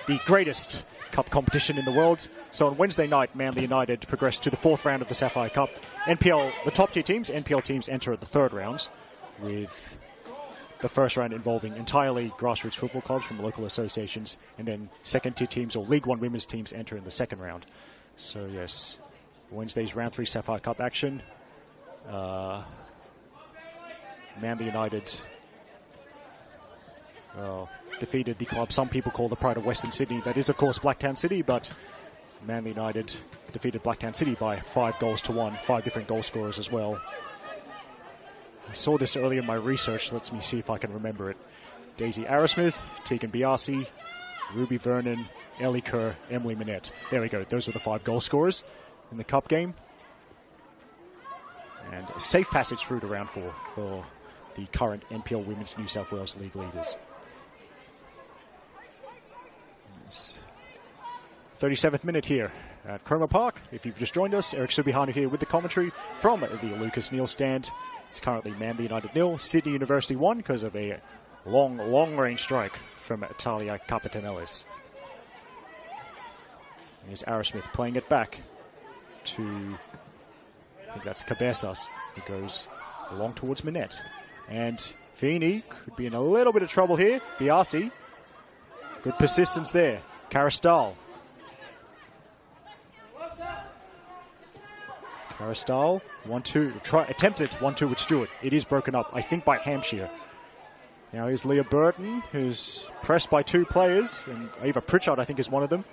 The greatest cup competition in the world. So on Wednesday night, Manly United progressed to the 4th round of the Sapphire Cup. NPL, the top tier teams, NPL teams enter at the 3rd round, with the 1st round involving entirely grassroots football clubs from local associations, and then 2nd tier teams or League 1 women's teams enter in the 2nd round. So yes, Wednesday's round 3 Sapphire Cup action. Manly United defeated the club some people call the pride of Western Sydney. That is, of course, Blacktown City, but Manly United defeated Blacktown City by 5-1, 5 different goal scorers as well. I saw this earlier in my research. Let me see if I can remember it. Daisy Arrowsmith, Tegan Biasi, Ruby Vernon, Ellie Kerr, Emily Minette. There we go. Those were the 5 goal scorers in the cup game. And a safe passage through to round 4 for the current NPL Women's New South Wales League leaders. 37th minute here at Cromer Park. If you've just joined us, Eric Subihana here with the commentary from the Lucas Neal stand. It's currently Manly United 0, Sydney University 1 because of a long-range strike from Talia Capetanellis. Here's Arrowsmith playing it back to, I think that's Cabezas, who goes along towards Minette. And Feeney could be in a little bit of trouble here. Biasi, good persistence there. Caristal. Caristal, 1-2, attempted 1-2 with Stewart. It is broken up, I think, by Hampshire. Now here's Leah Burton, who's pressed by 2 players, and Ava Pritchard, I think, is one of them.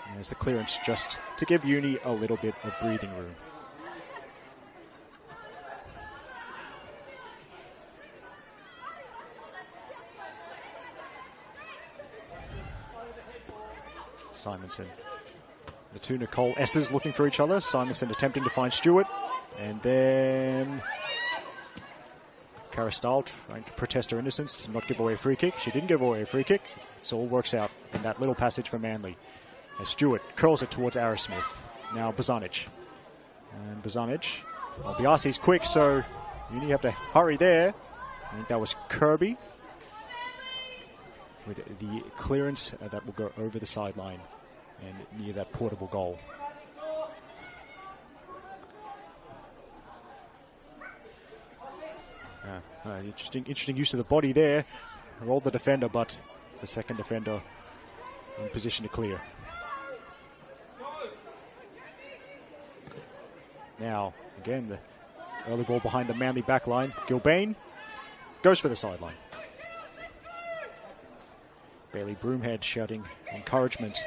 And there's the clearance just to give Uni a little bit of breathing room. Simonson. The 2 Nicole S's looking for each other. Simonson attempting to find Stewart. And then Caristal trying to protest her innocence to not give away a free kick. She didn't give away a free kick. So it all works out in that little passage for Manly. As Stewart curls it towards Arrowsmith. Now Bozanic. And Bozanic. Well, Biasi's quick, so you have to hurry there. I think that was Kirby with the clearance that will go over the sideline and near that portable goal. Interesting use of the body there. Rolled the defender, but the second defender in position to clear. Now, again, the early ball behind the Manly back line. Gilbane goes for the sideline. Bailey Broomhead shouting encouragement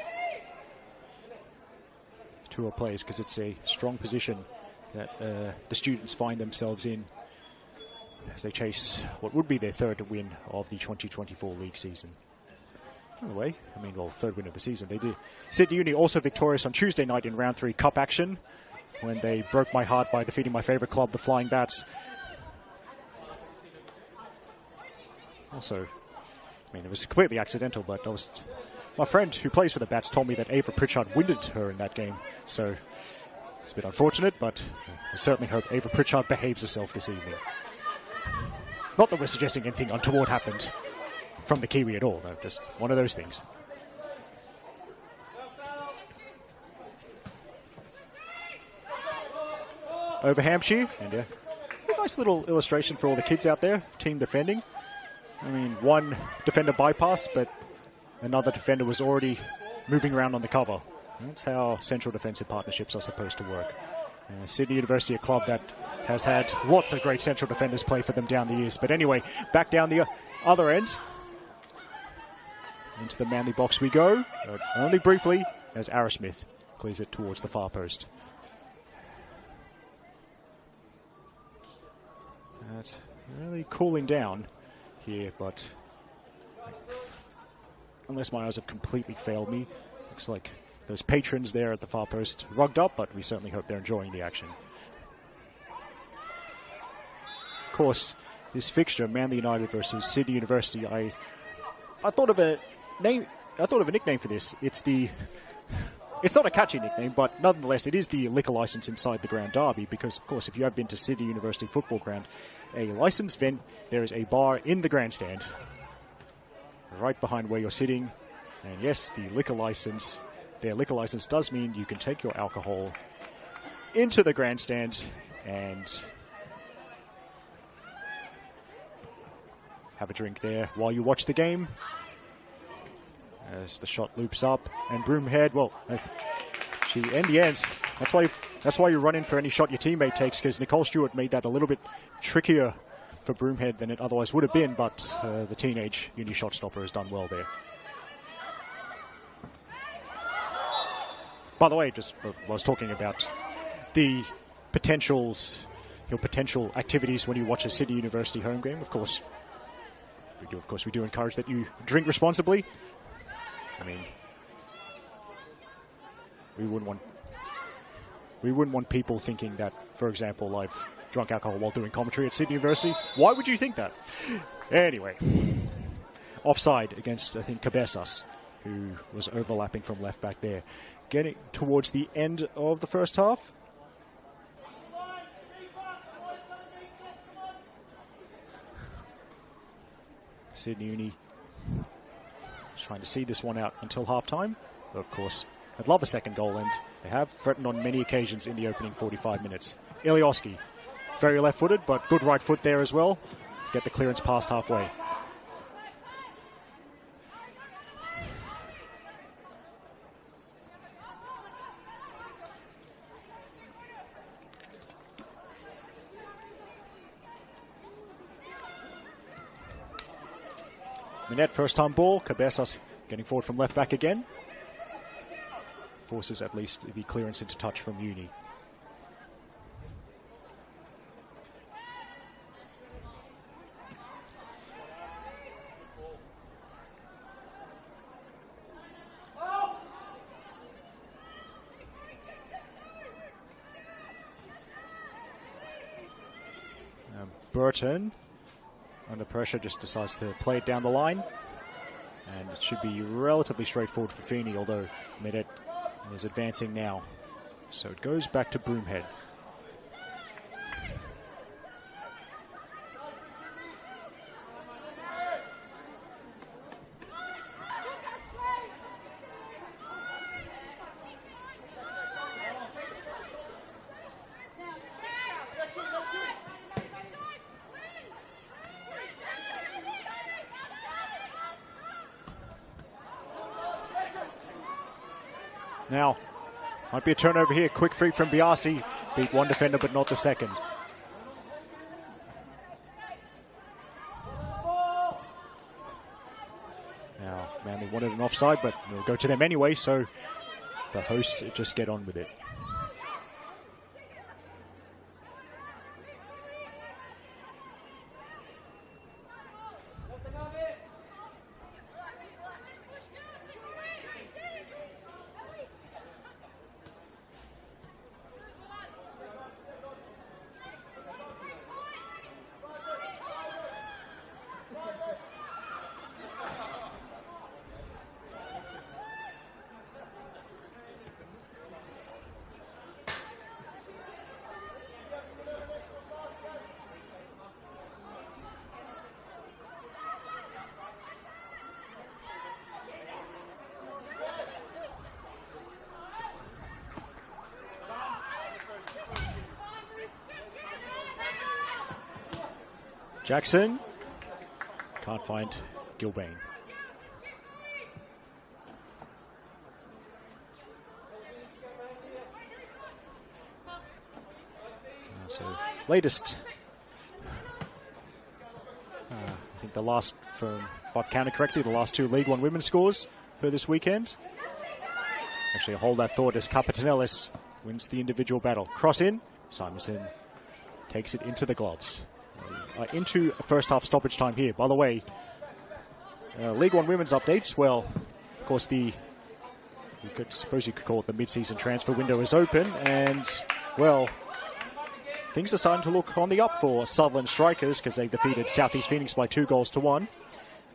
to her players because it's a strong position that the students find themselves in as they chase what would be their 3rd win of the 2024 league season. By the way, well, 3rd win of the season. They did. Sydney Uni also victorious on Tuesday night in round 3 cup action when they broke my heart by defeating my favourite club, the Flying Bats. Also, it was completely accidental, but my friend who plays for the Bats told me that Ava Pritchard winded her in that game. So it's a bit unfortunate, but I certainly hope Ava Pritchard behaves herself this evening. Not that we're suggesting anything untoward happened from the Kiwi at all. No, just one of those things. Over Hampshire, and a nice little illustration for all the kids out there, team defending. One defender bypassed, but another defender was already moving around on the cover. That's how central defensive partnerships are supposed to work. Sydney University, a club that has had lots of great central defenders play for them down the years. But anyway, back down the other end. Into the Manly box we go, but only briefly, as Arrowsmith clears it towards the far post. That's really cooling down here, but Unless my eyes have completely failed me. Looks like those patrons there at the far post rugged up, but we certainly hope they're enjoying the action. Of course, this fixture, Manly United versus Sydney University, I thought of a name. I thought of a nickname for this. It's not a catchy nickname, but nonetheless, it is the liquor license inside the Grand Derby because, of course, if you have been to Sydney University Football Ground, a licensed vent, there is a bar in the grandstand right behind where you're sitting. And yes, the liquor license, their liquor license does mean you can take your alcohol into the grandstand and have a drink there while you watch the game. As the shot loops up, and Broomhead, well, she in the end, that's why you run in for any shot your teammate takes, because Nicole Stewart made that a little bit trickier for Broomhead than it otherwise would have been, but the teenage uni shot stopper has done well there. By the way, just I was talking about the potentials, your potential activities when you watch a Sydney University home game. Of course, we do encourage that you drink responsibly. I mean, we wouldn't want people thinking that, for example, I've drunk alcohol while doing commentary at Sydney University. Why would you think that? Anyway, offside against, I think, Cabezas, who was overlapping from left back there. Getting towards the end of the first half. Sydney Uni trying to see this one out until half-time. Of course, I'd love a second goal, and they have threatened on many occasions in the opening 45 minutes. Ilioski, very left-footed, but good right foot there as well. Get the clearance past halfway. Minette, first-time ball. Cabezas getting forward from left-back again. Forces at least the clearance into touch from Uni. Burton, under pressure, just decides to play it down the line. And it should be relatively straightforward for Feeney, although Medet is advancing now. So it goes back to Broomhead. Now, might be a turnover here. Quick free from Biasi. Beat one defender, but not the second. Now, Manly wanted an offside, but we'll go to them anyway, so the host just get on with it. Jackson can't find Gilbane. So latest, I think the last, if I've counted correctly, the last two League One women's scores for this weekend. Actually, hold that thought as Capetinellis wins the individual battle. Cross in, Simonson takes it into the gloves. Into first half stoppage time here. By the way, League One women's updates. Well, of course, suppose you could call it the mid-season transfer window is open, and well, things are starting to look on the up for Sutherland Strikers because they defeated Southeast Phoenix by 2-1.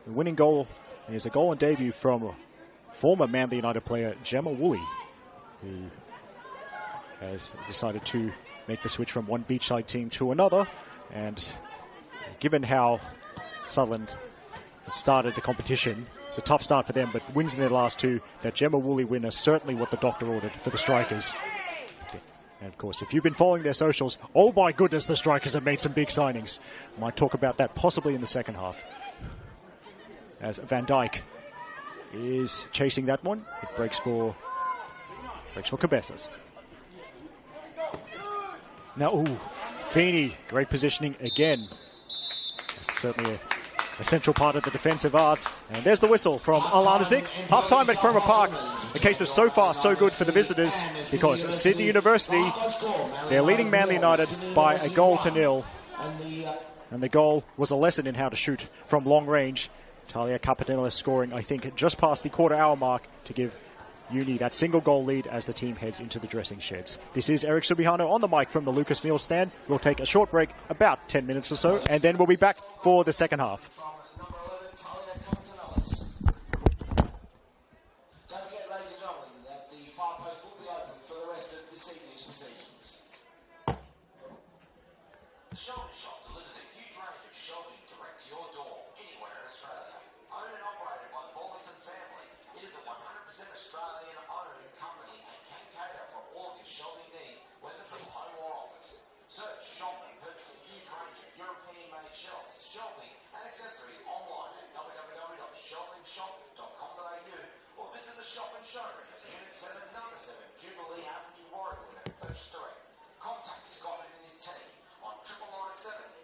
The winning goal is a goal on debut from former Manly United player Gemma Woolley, who has decided to make the switch from one beachside team to another. And given how Sutherland started the competition, it's a tough start for them, but wins in their last two. That Gemma Woolley win is certainly what the doctor ordered for the Strikers. And of course, if you've been following their socials, oh my goodness, the Strikers have made some big signings. Might talk about that possibly in the second half. As Van Dijk is chasing that one, it breaks for Cabezas. Now, ooh, Feeney, great positioning again. Certainly a central part of the defensive arts. And there's the whistle from Alana Zick. Half-time at Cromer Park. A case of so far so good for the visitors, because Sydney University, they're leading Manly United by 1-0. And the goal was a lesson in how to shoot from long range. Talia Capanella scoring, I think, just past the quarter-hour mark to give Uni that single goal lead as the team heads into the dressing sheds. This is Eric Subihano on the mic from the Lucas Neal stand. We'll take a short break, about 10 minutes or so, and then we'll be back for the second half. Contact Scott and his team on 999 7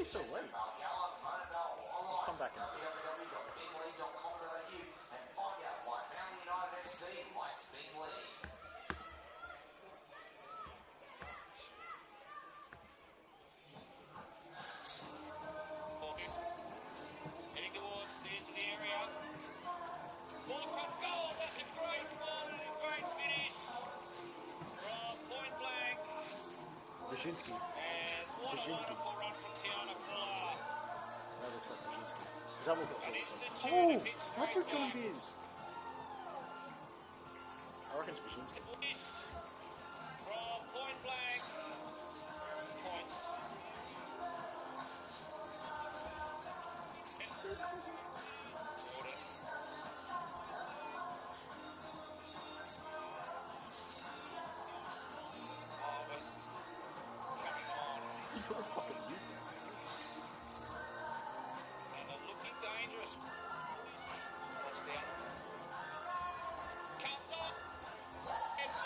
really so late? I'll come back in. www.bingley.com.au and find out why Manly United FC likes Bingley. Heading towards the edge of the area. Ball across goal. That's a great one and a great finish from point blank. Wyszynski. And what a Wyszynski. wonderful run from Tiana Fuller. That looks like Wyszynski. Is that what got And it's the Oh, tune of hit that's who straight John back. is. I reckon it's Wyszynski. Finish from point blank. Points. Coming on. What the fuck are you? And they're looking dangerous. Watch down. Comes off. Gets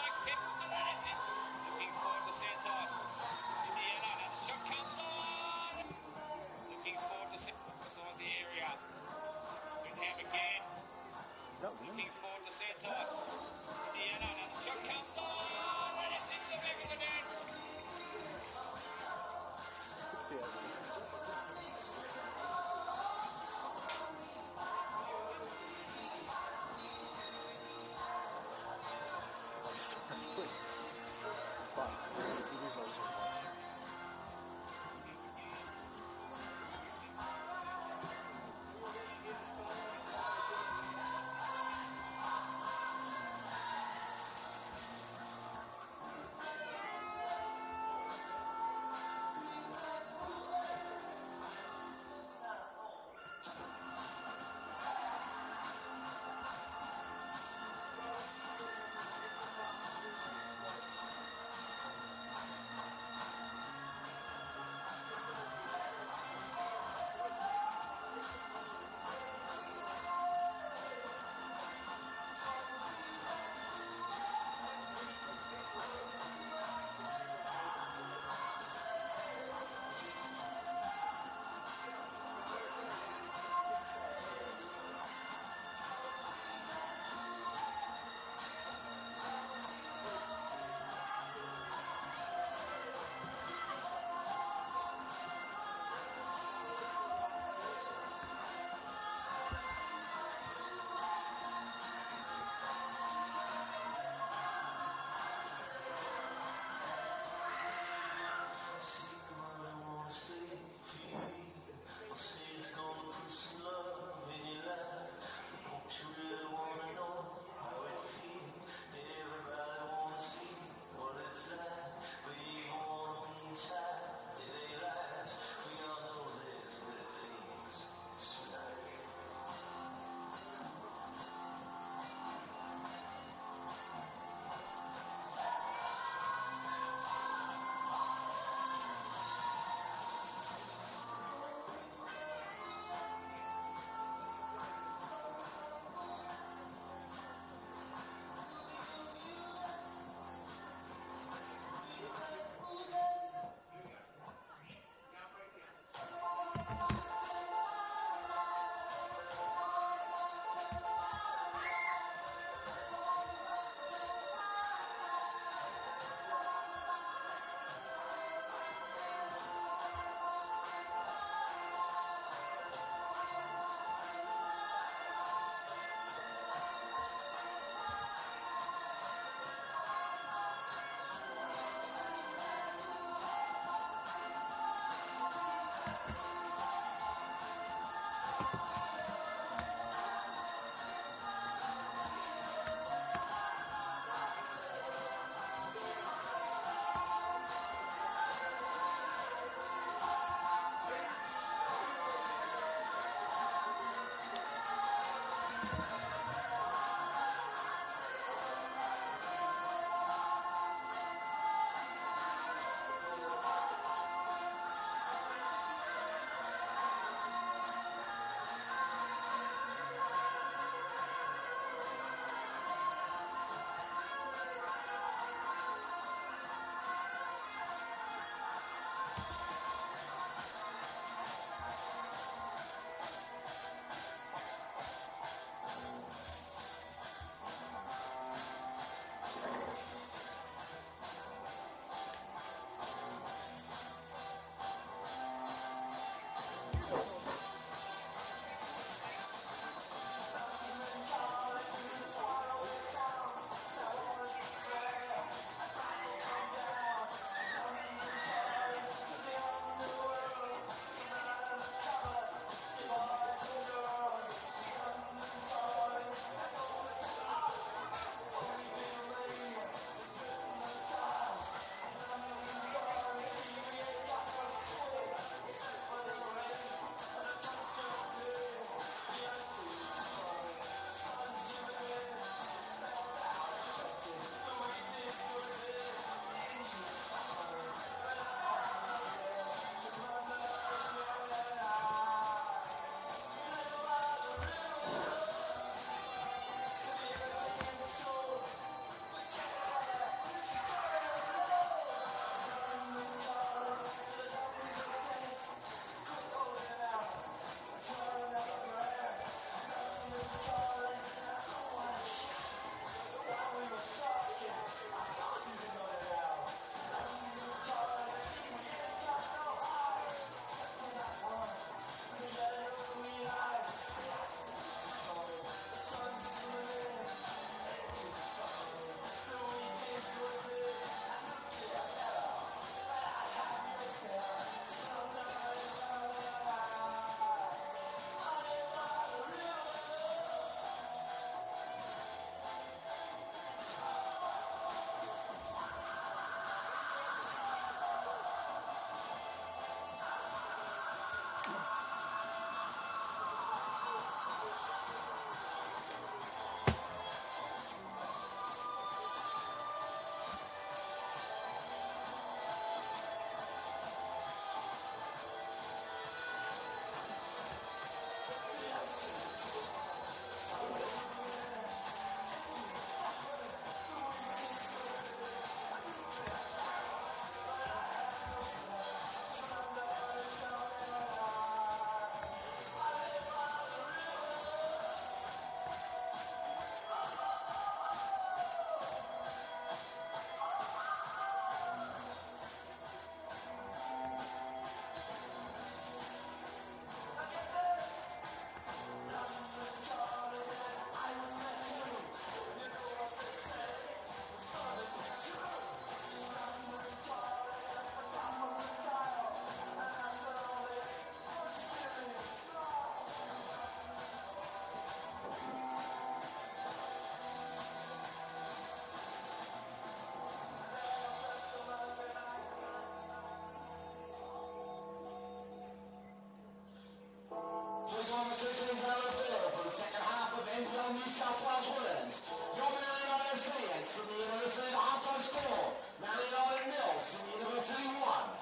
South Wales Women's. Your Manly United FC and Sydney University the halftime score. Manly United 0, Sydney University 1.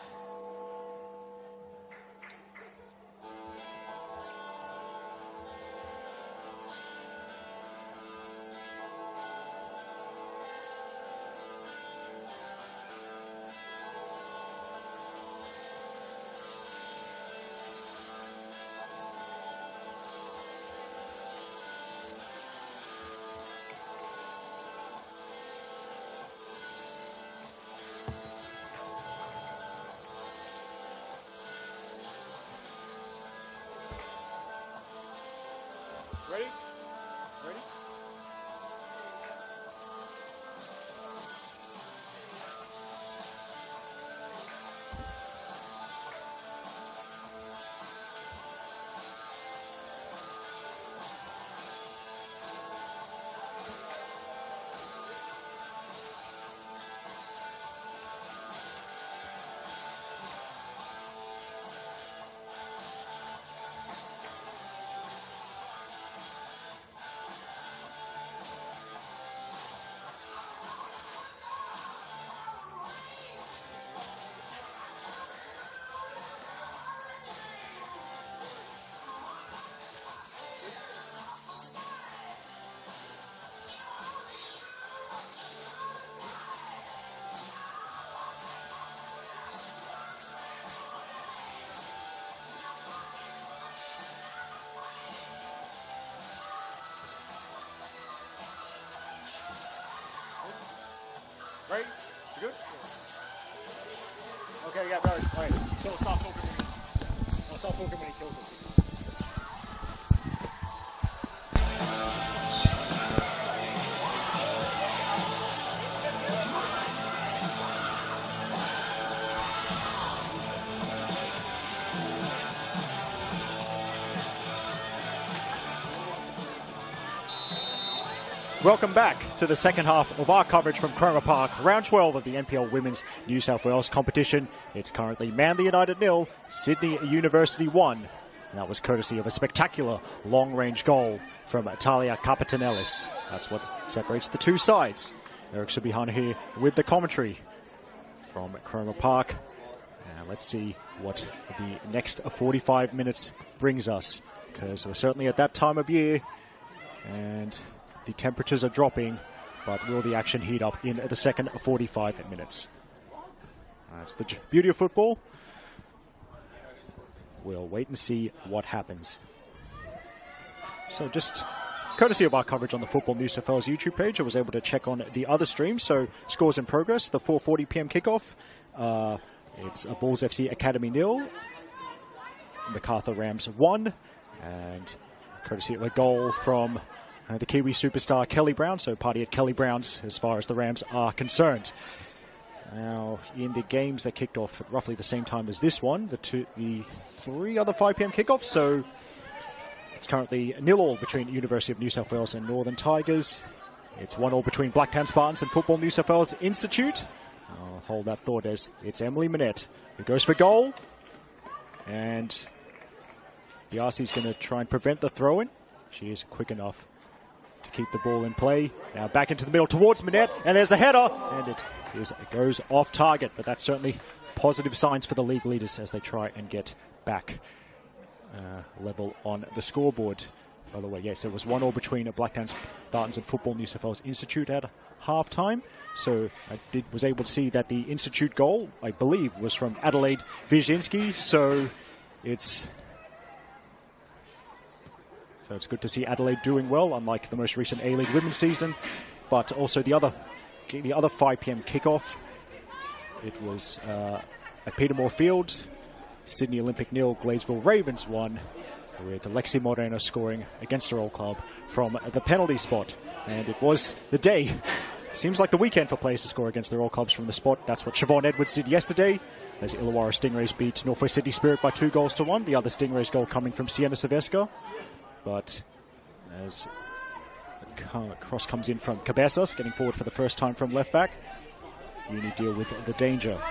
Ready? Ready? Ready? You good? Okay, yeah, Barry. All right. So we'll stop talking when he kills us. Welcome back to the second half of our coverage from Cromer Park, round 12 of the NPL Women's New South Wales competition. It's currently Manly United 0, Sydney University 1. And that was courtesy of a spectacular long-range goal from Talia Capitanellis. That's what separates the two sides. Eric Subihana here with the commentary from Cromer Park. Now let's see what the next 45 minutes brings us, because we're certainly at that time of year and the temperatures are dropping, but will the action heat up in the second 45 minutes? That's the beauty of football. We'll wait and see what happens. So just courtesy of our coverage on the Football New South Wales YouTube page, I was able to check on the other streams. So scores in progress, the 4:40 p.m. kickoff. It's a Bulls FC Academy 0, MacArthur Rams 1, and courtesy of a goal from the Kiwi superstar Kelly Brown, so party at Kelly Brown's as far as the Rams are concerned. Now, in the games that kicked off at roughly the same time as this one, the three other 5 p.m. kickoffs, so it's currently 0-0 between University of New South Wales and Northern Tigers. It's 1-0 between Blacktown Spartans and Football New South Wales Institute. I'll hold that thought as it's Emily Minette who goes for goal, and the RC's going to try and prevent the throw-in. She is quick enough to keep the ball in play. Now back into the middle towards Minette, and there's the header, and it goes off target, but that's certainly positive signs for the league leaders as they try and get back level on the scoreboard. By the way, yes, it was 1-0 between Blacktown Spartans and Football New South Wales Institute at half-time. So I was able to see that the Institute goal, I believe, was from Adelaide Wyszynski, so it's good to see Adelaide doing well, unlike the most recent A-League women's season. But also the other 5 p.m. kickoff, it was at Petermore Field, Sydney Olympic 0, Gladesville Ravens 1, with Alexi Moreno scoring against her old club from the penalty spot. And it was the day, seems like the weekend for players to score against their old clubs from the spot. That's what Siobhan Edwards did yesterday, as Illawarra Stingrays beat Northwest Sydney Spirit by 2-1. The other Stingrays goal coming from Sienna Silvesca. But as the cross comes in from Cabezas, getting forward for the first time from left back, Uni deal with the danger.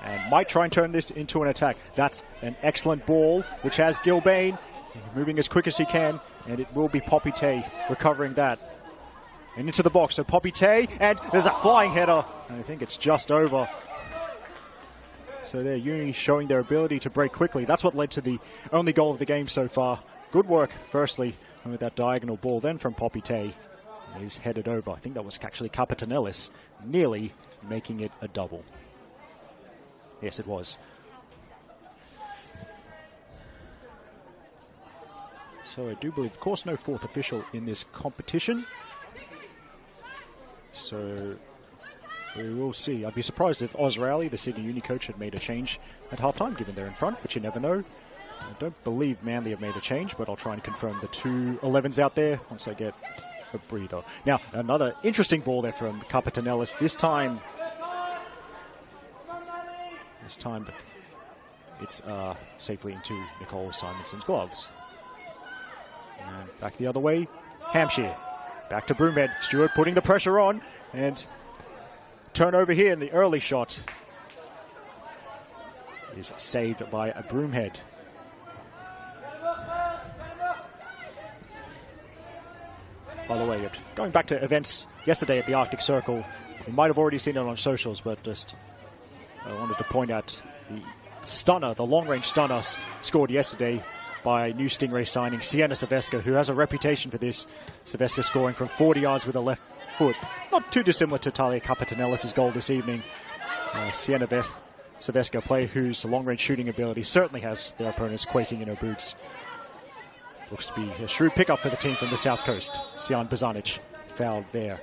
And might try and turn this into an attack. That's an excellent ball, which has Gilbane. moving as quick as he can, and it will be Poppy Tay recovering that. And into the box, so Poppy Tay, and there's a flying header. I think it's just over. So they're Uni showing their ability to break quickly. That's what led to the only goal of the game so far. Good work, firstly, with that diagonal ball. Then from Poppy Tay, he's headed over. I think that was actually Capitanellis, nearly making it a double. Yes, it was. So I do believe, of course, no fourth official in this competition. So we will see. I'd be surprised if Oz Rowley, the Sydney Uni coach, had made a change at halftime, given they're in front, but you never know. I don't believe Manly have made a change, but I'll try and confirm the 2 11s out there once I get a breather. Now, another interesting ball there from Capitanellis. This time, but it's safely into Nicole Simonson's gloves. And back the other way, Hampshire. Back to Broomhead. Stewart putting the pressure on, and turnover here in the early shot is saved by a Broomhead. By the way, going back to events yesterday at the Arctic Circle, you might have already seen it on socials, but just I wanted to point out the stunner, the long-range stunner scored yesterday by new Stingray signing Sienna Silvesca, who has a reputation for this. Silvesca scoring from 40 yards with a left foot. Not too dissimilar to Talia Capitanellis' goal this evening. Sienna Silvesca, a player whose long-range shooting ability certainly has their opponents quaking in her boots. Looks to be a shrewd pickup for the team from the South Coast. Sian Bazanic fouled there.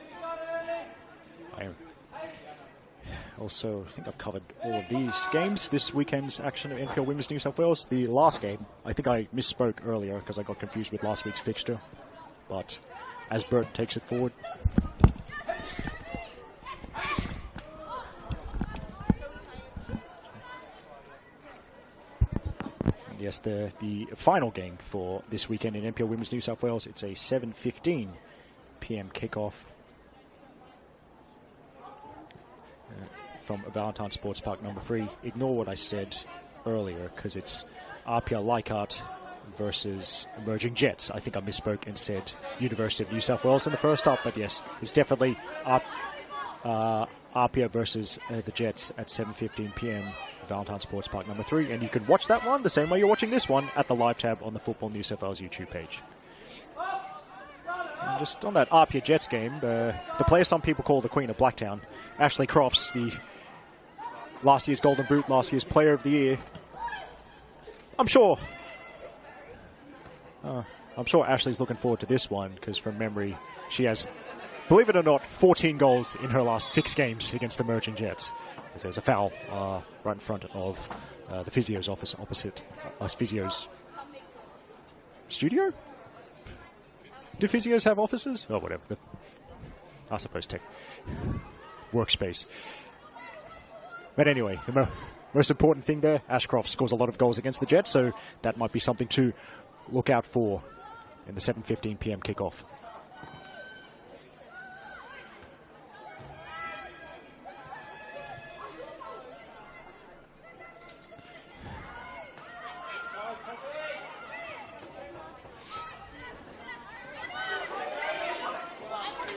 Also, I think I've covered all of these games. This weekend's action of NPL Women's New South Wales. The last game, I think I misspoke earlier because I got confused with last week's fixture. But as Bert takes it forward. And yes, the final game for this weekend in NPL Women's New South Wales. It's a 7:15 p.m. kickoff. From Valentine Sports Park number 3. Ignore what I said earlier because it's RPL Leichhardt versus Emerging Jets. I think I misspoke and said University of New South Wales in the first half, but yes, it's definitely RPL versus the Jets at 7:15 p.m. Valentine Sports Park number 3, and you can watch that one the same way you're watching this one at the live tab on the Football New South Wales YouTube page. And just on that RPL Jets game, the player some people call the Queen of Blacktown, Ashley Crofts, the last year's Golden Boot, last year's Player of the Year. I'm sure Ashley's looking forward to this one because from memory, she has, believe it or not, 14 goals in her last 6 games against the Emerging Jets. Because there's a foul right in front of the physio's office opposite us physio's studio. Do physios have offices? Oh, whatever. I suppose tech workspace. But anyway, the most important thing there, Ashcroft scores a lot of goals against the Jets, so that might be something to look out for in the 7:15 p.m. kickoff.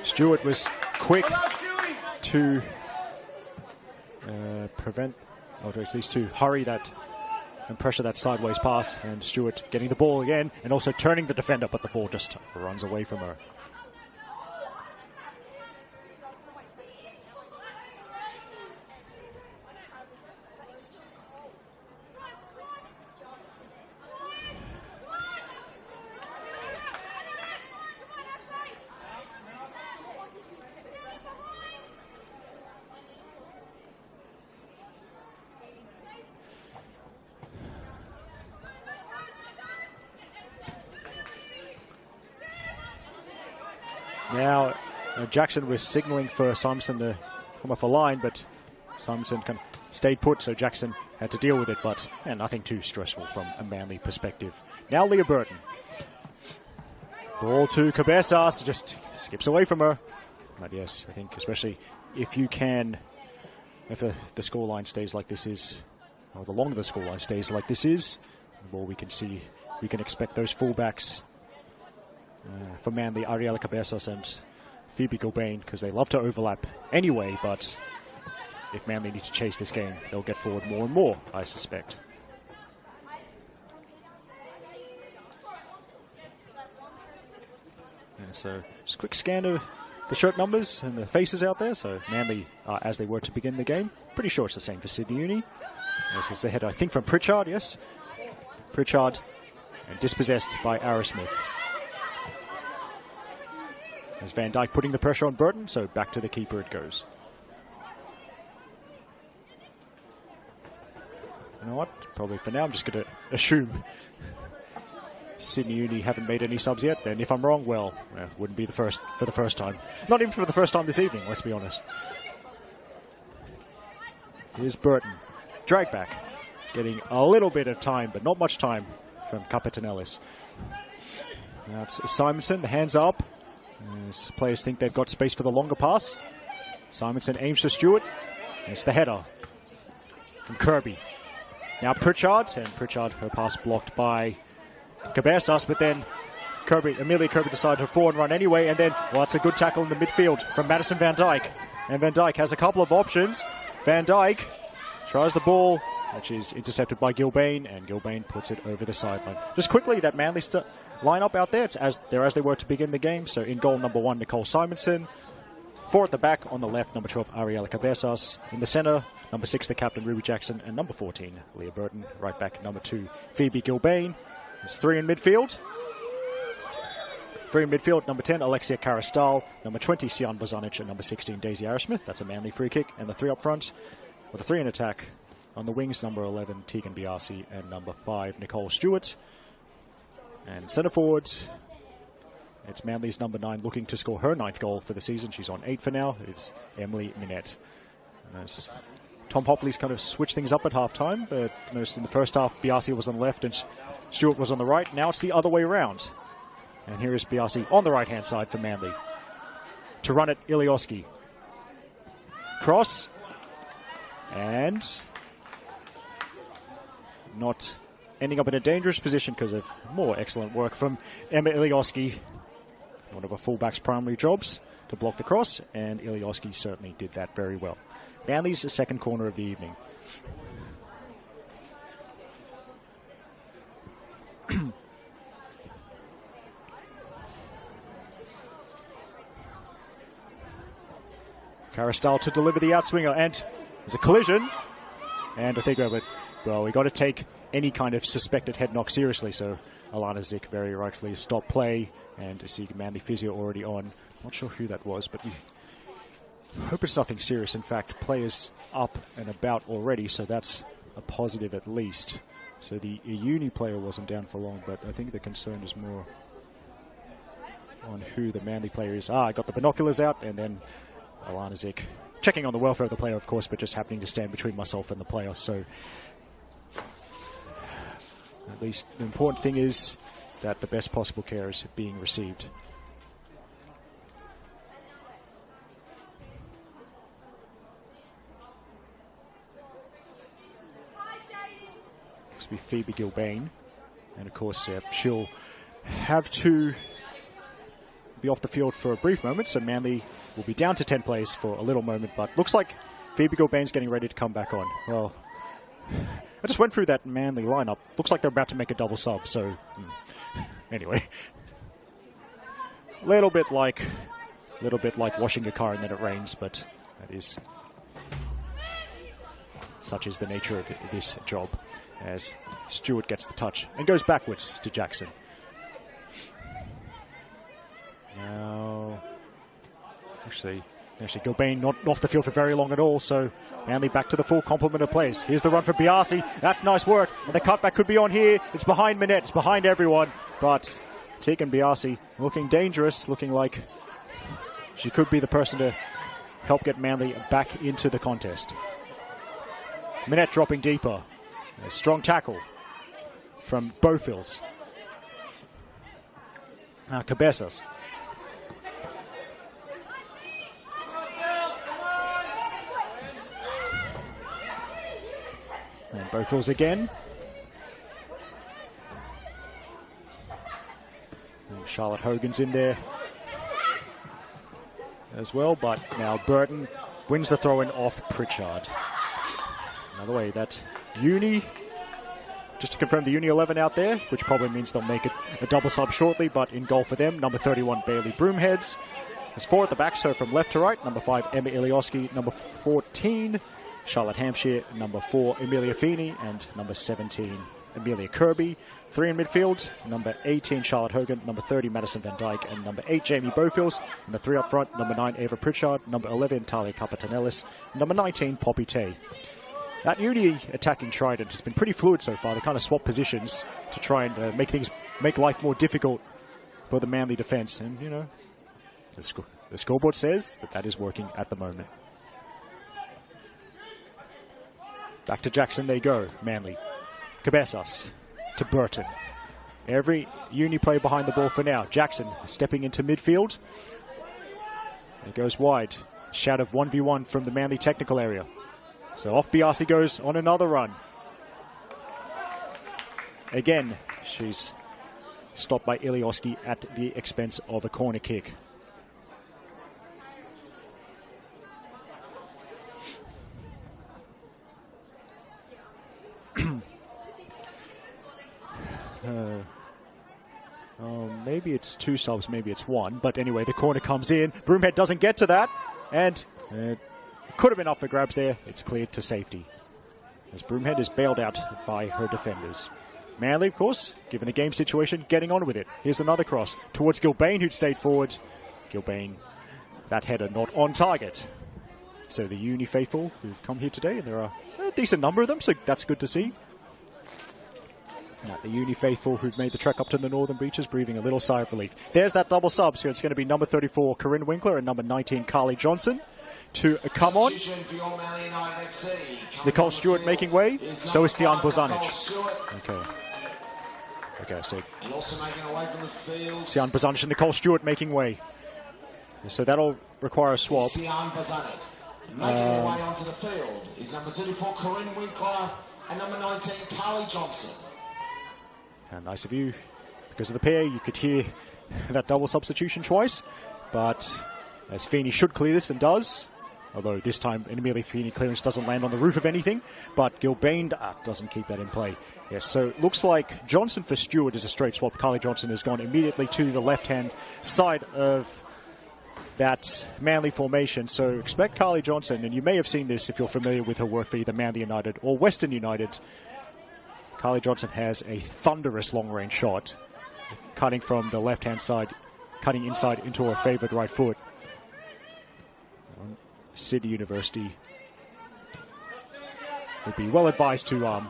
Stewart was quick to prevent, or at least to hurry that and pressure that sideways pass, and Stewart getting the ball again and also turning the defender, but the ball just runs away from her. Now, Jackson was signaling for Simonson to come off the line, but Simonson kind of stayed put, so Jackson had to deal with it, but nothing too stressful from a Manly perspective. Now Leah Burton. Ball to Cabezas, just skips away from her. But yes, I think especially if you can, if the scoreline stays like this is, or the longer the scoreline stays like this is, the more we can see we can expect those fullbacks for Manly, Ariela Cabezas and Phoebe Gilbane, because they love to overlap anyway, but if Manly need to chase this game, they'll get forward more and more, I suspect. And so, just a quick scan of the shirt numbers and the faces out there. So Manly, as they were to begin the game, pretty sure it's the same for Sydney Uni. This is the header, I think, from Pritchard, yes. Pritchard, and dispossessed by Arrowsmith. As Van Dijk putting the pressure on Burton, so back to the keeper it goes. You know what? Probably for now, I'm just going to assume Sydney Uni haven't made any subs yet, and if I'm wrong, well, wouldn't be for the first time. Not even for the first time this evening, let's be honest. Here's Burton. Drag back. Getting a little bit of time, but not much time from Capetanellis. Now it's Simonson, the hands are up. As players think they've got space for the longer pass. Simonson aims to Stewart. It's the header from Kirby. Now Pritchard, and Pritchard, her pass blocked by Cabezas, but then Amelia Kirby decided to forward run anyway, and then, well, it's a good tackle in the midfield from Madison Van Dijk. And Van Dijk has a couple of options. Van Dijk tries the ball, which is intercepted by Gilbane, and Gilbane puts it over the sideline. Just quickly, that Manly line-up out there, it's as they were to begin the game. So in goal, number 1, Nicole Simonson. 4 at the back, on the left, number 12, Ariela Cabezas. In the centre, number 6, the captain, Ruby Jackson, and number 14, Leah Burton. Right back, number 2, Phoebe Gilbane. There's 3 in midfield. 3 in midfield, number 10, Alexia Karastal. Number 20, Sian Bozanic, and number 16, Daisy Arrowsmith. That's a Manly free kick. And the 3 up front, with the 3 in attack. On the wings, number 11, Tegan Biasi, and number 5, Nicole Stewart. And centre forwards, it's Manly's number 9 looking to score her 9th goal for the season. She's on 8 for now. It's Emily Minette. As Tom Hopley's kind of switched things up at half-time, but noticed in the first half, Biasi was on the left and Stewart was on the right. Now it's the other way around. And here is Biasi on the right-hand side for Manly. To run it, Ilioski. Cross. And not ending up in a dangerous position because of more excellent work from Emma Ilioski. One of her fullback's primary jobs to block the cross, and Ilioski certainly did that very well. Manly's second corner of the evening. Karastal to deliver the outswinger, and there's a collision. And I think, well, we got to take any kind of suspected head knock seriously. So Alana Zick very rightfully stopped play, and to see Manly physio already on. Not sure who that was, but we hope it's nothing serious. In fact, players up and about already, so that's a positive at least. So the uni player wasn't down for long, but I think the concern is more on who the Manly player is. I got the binoculars out, and then Alana Zick checking on the welfare of the player, of course, but just happening to stand between myself and the player. So at least the important thing is that the best possible care is being received. Looks to be Phoebe Gilbane. And of course, she'll have to be off the field for a brief moment, so Manly will be down to 10 players for a little moment, but looks like Phoebe Gilbane's getting ready to come back on. Well, I just went through that Manly lineup. Looks like they're about to make a double sub, so anyway. Little bit like washing a car and then it rains, but that is such is the nature of this job, as Stewart gets the touch and goes backwards to Jackson. Now, actually Gilbane not off the field for very long at all, so Manly back to the full complement of players. Here's the run for Biasi. That's nice work. And the cutback could be on here. It's behind Minette. It's behind everyone. But Tegan Biasi looking dangerous, looking like she could be the person to help get Manly back into the contest. Minette dropping deeper. A strong tackle from Bofils. Now Cabezas. And Bofils again. Charlotte Hogan's in there as well, but now Burton wins the throw-in off Pritchard. Another way, that Uni, just to confirm, the Uni 11 out there, which probably means they'll make it a double sub shortly, but in goal for them, number 31, Bailey Broomheads. There's 4 at the back, so from left to right, number 5, Emma Ilioski, number 14, Charlotte Hampshire, number 4, Amelia Feeney, and number 17, Amelia Kirby. 3 in midfield, number 18, Charlotte Hogan, number 30, Madison Van Dyke, and number 8, Jamie Bofils. Number 3 up front, number 9, Ava Pritchard, number 11, Talia Capatanellis, number 19, Poppy Tay. That Uni attacking trident has been pretty fluid so far. They kind of swap positions to try and make life more difficult for the Manly defence. And, you know, the scoreboard says that is working at the moment. Back to Jackson they go, Manly. Cabezas to Burton. Every Uni player behind the ball for now. Jackson stepping into midfield. It goes wide. Shout of 1v1 from the Manly technical area. So off Biasi goes on another run. Again, she's stopped by Ilioski at the expense of a corner kick. Maybe it's 2 subs, maybe it's 1. But anyway, the corner comes in. Broomhead doesn't get to that. And could have been up for grabs there. It's cleared to safety, as Broomhead is bailed out by her defenders. Manly, of course, given the game situation, getting on with it. Here's another cross towards Gilbane, who'd stayed forward. Gilbane, that header not on target. So the Uni faithful who've come here today, and there are a decent number of them, so that's good to see. Now, the Uni faithful who've made the trek up to the Northern Beaches, breathing a little sigh of relief. There's that double sub, so it's going to be number 34, Corinne Winkler, and number 19, Carly Johnson to come on. Nicole Stewart making way, so is Sian Bozanic. Okay, so Sian Bozanic and Nicole Stewart making way. So that'll require a swap. Sian Bozanic. Making their way onto the field is number 34, Corinne Winkler, and number 19, Carly Johnson. And nice of you, because of the pair, you could hear that double substitution twice. But as Feeney should clear this and does, although this time an Amelia Feeney clearance doesn't land on the roof of anything, but Gilbane doesn't keep that in play. Yes, so it looks like Johnson for Stewart is a straight swap. Carly Johnson has gone immediately to the left-hand side of that Manly formation. So expect Carly Johnson, and you may have seen this if you're familiar with her work for either Manly United or Western United. Carly Johnson has a thunderous long-range shot, cutting from the left-hand side, cutting inside into her favoured right foot. Sydney University would be well advised to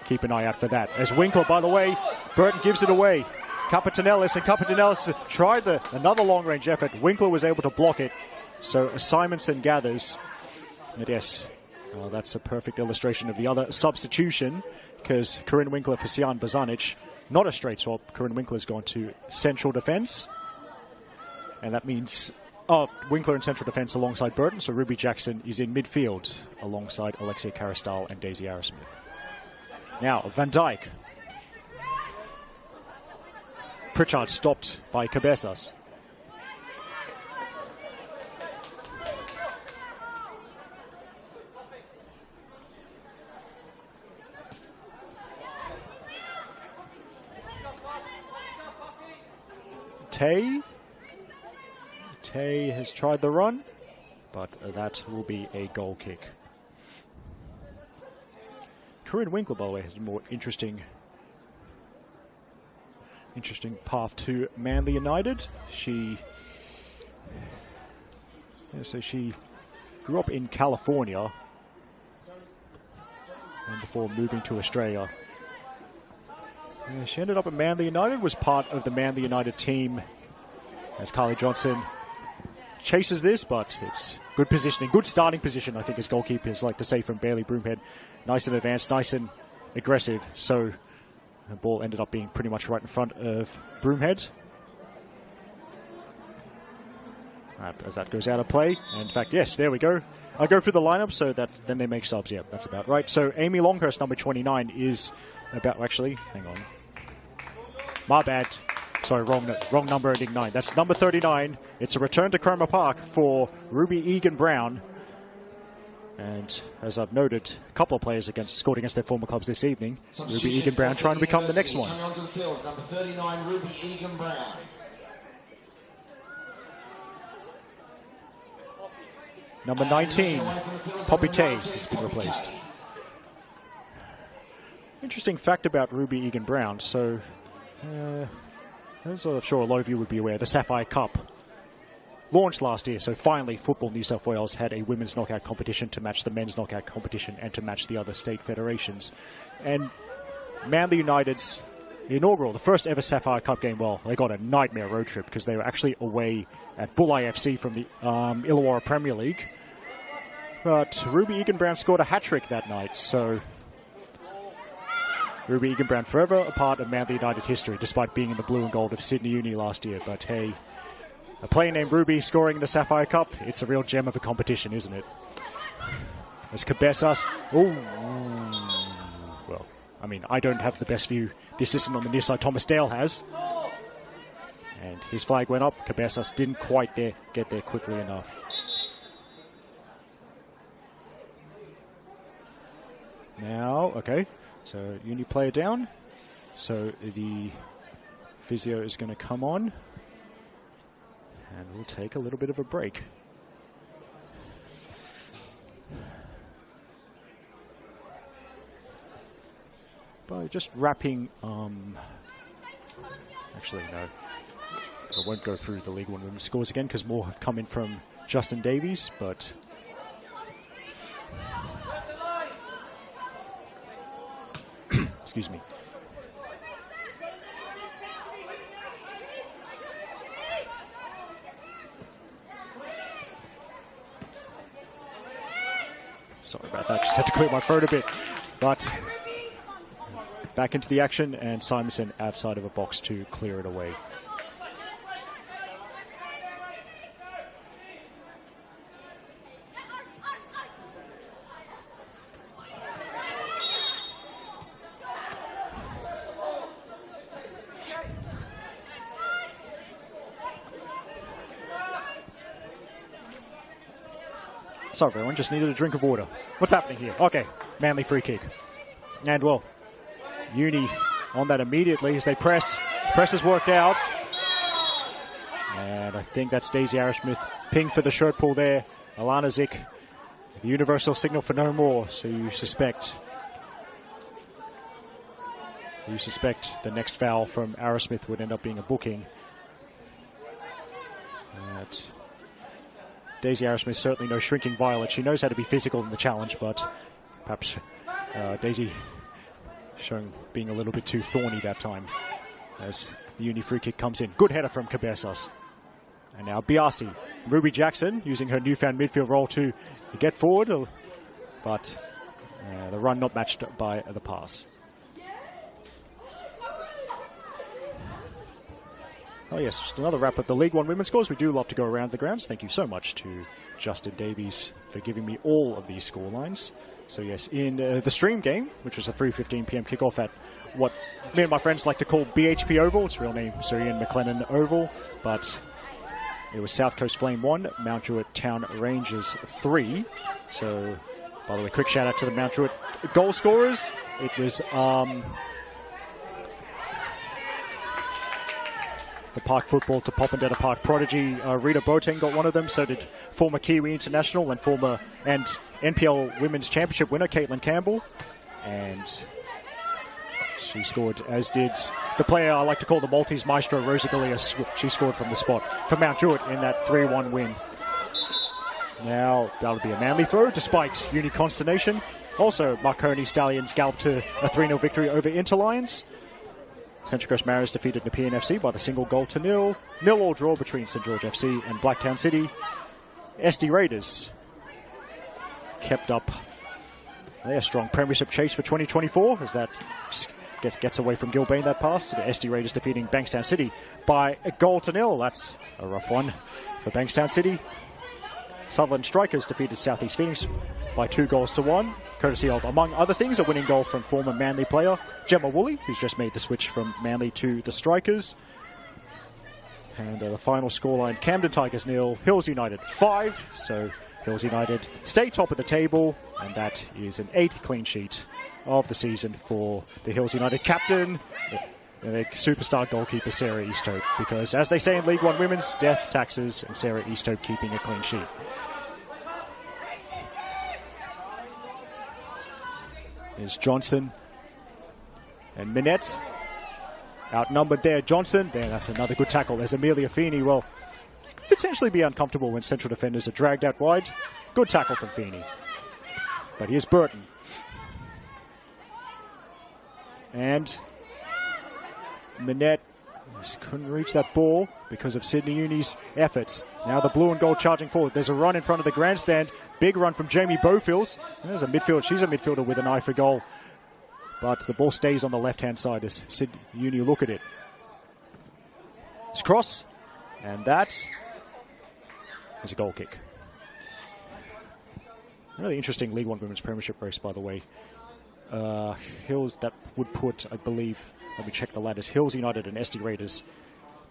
keep an eye out for that. As Winkler, by the way, Burton gives it away. Capatanellis tried another long-range effort. Winkler was able to block it. So Simonson gathers. And yes, that's a perfect illustration of the other substitution, because Corinne Winkler for Sian Bozanic, not a straight swap. Corinne Winkler's gone to central defence. And that means Winkler in central defence alongside Burton. So Ruby Jackson is in midfield alongside Alexia Caristal and Daisy Arrowsmith. Now, Van Dyke. Pritchard stopped by Cabezas. Tay has tried the run, but that will be a goal kick. Corinne Winkler, by the way, has a more interesting path to Manly United. She grew up in California and before moving to Australia. She ended up at Manly United, was part of the Manly United team as Carly Johnson chases this, but it's good positioning, good starting position, I think, as goalkeepers like to say from Bailey Broomhead. Nice and advanced, nice and aggressive. So the ball ended up being pretty much right in front of Broomhead. As that goes out of play. And in fact, yes, there we go. I'll go through the lineup so that then they make subs. Yeah, that's about right. So Amy Longhurst, number 29, is about... Actually, hang on. My bad. Sorry, wrong number ending 9. That's number 39. It's a return to Cromer Park for Ruby Egan-Brown. And as I've noted, a couple of players scored against their former clubs this evening. Ruby Egan-Brown trying to become the next one. Coming onto the field, number 39, Ruby Egan-Brown. Number 19, Poppy Tay has been replaced. Interesting fact about Ruby Egan-Brown. So, as I'm sure a lot of you would be aware, the Sapphire Cup launched last year. So finally, Football New South Wales had a women's knockout competition to match the men's knockout competition and to match the other state federations. And Manly United's inaugural, the first ever Sapphire Cup game, well, they got a nightmare road trip because they were actually away at Bull IFC from the Illawarra Premier League. But Ruby Egan-Brown scored a hat-trick that night, so Ruby Egan-Brown forever a part of Manly United history, despite being in the blue and gold of Sydney Uni last year. But hey, a player named Ruby scoring in the Sapphire Cup, it's a real gem of a competition, isn't it? As Cabezas, well, I mean, I don't have the best view the assistant on the near side, Thomas Dale, has. And his flag went up. Cabezas didn't quite get there quickly enough. Now, okay, so Uni player down. So the physio is going to come on. And we'll take a little bit of a break. By just wrapping, actually no, I won't go through the League One women's scores again because more have come in from Justin Davies, but excuse me. Sorry about that, just had to clear my throat a bit. But back into the action, and Simonson outside of a box to clear it away. Sorry, everyone, just needed a drink of water. What's happening here? Okay, Manly free kick. And, well, Uni on that immediately as they press. Press has worked out. And I think that's Daisy Arrowsmith. Ping for the shirt pull there. Alana Zick. The universal signal for no more. So you suspect the next foul from Arrowsmith would end up being a booking. Daisy Arrowsmith certainly no shrinking violet. She knows how to be physical in the challenge, but perhaps Daisy showing being a little bit too thorny that time as the Uni free kick comes in. Good header from Cabezas. And now Biasi. Ruby Jackson using her newfound midfield role to get forward, but the run not matched by the pass. Oh yes, just another wrap of the League One women's scores. We do love to go around the grounds. Thank you so much to Justin Davies for giving me all of these score lines. So yes, in the stream game, which was a 3:15 p.m. kickoff at what me and my friends like to call BHP Oval. Its real name, Sir Ian McLennan Oval, but it was South Coast Flame 1, Mount Druitt Town Rangers 3. So, by the way, quick shout out to the Mount Druitt goal scorers. It was the Park Football to Popondetta Park prodigy Rita Boateng got one of them. So did former Kiwi International and former NPL Women's Championship winner Caitlin Campbell, and she scored, as did the player I like to call the Maltese maestro Rosa Galea. She scored from the spot for Mount Druitt in that 3-1 win. Now that'll be a Manly throw despite Uni consternation. Also, Marconi Stallions galloped to a 3-0 victory over Interlions. Central Coast Mariners defeated Nepean FC by the single goal to nil. 0-0 draw between St George FC and Blacktown City. SD Raiders kept up their strong premiership chase for 2024 as that gets away from Gilbane, that pass. The SD Raiders defeating Bankstown City by a goal to nil. That's a rough one for Bankstown City. Sutherland Strikers defeated Southeast Phoenix by 2-1, courtesy of, among other things, a winning goal from former Manly player Gemma Woolley, who's just made the switch from Manly to the Strikers. And the final scoreline, Camden Tigers 0, Hills United 5. So Hills United stay top of the table, and that is an 8th clean sheet of the season for the Hills United captain, the superstar goalkeeper Sarah Easthope, because as they say in League One Women's, death, taxes, and Sarah Easthope keeping a clean sheet. There's Johnson and Minette. Outnumbered there, Johnson. There, that's another good tackle. There's Amelia Feeney. Well, potentially be uncomfortable when central defenders are dragged out wide. Good tackle from Feeney. But here's Burton. And Minette just couldn't reach that ball because of Sydney Uni's efforts. Now the blue and gold charging forward. There's a run in front of the grandstand. Big run from Jamie Bowfields. There's a midfield. She's a midfielder with an eye for goal. But the ball stays on the left-hand side as Sydney Uni look at it. It's cross. And that is a goal kick. Really interesting League One Women's Premiership race, by the way. Hills, that would put, I believe, let me check the ladders. Hills United and SD Raiders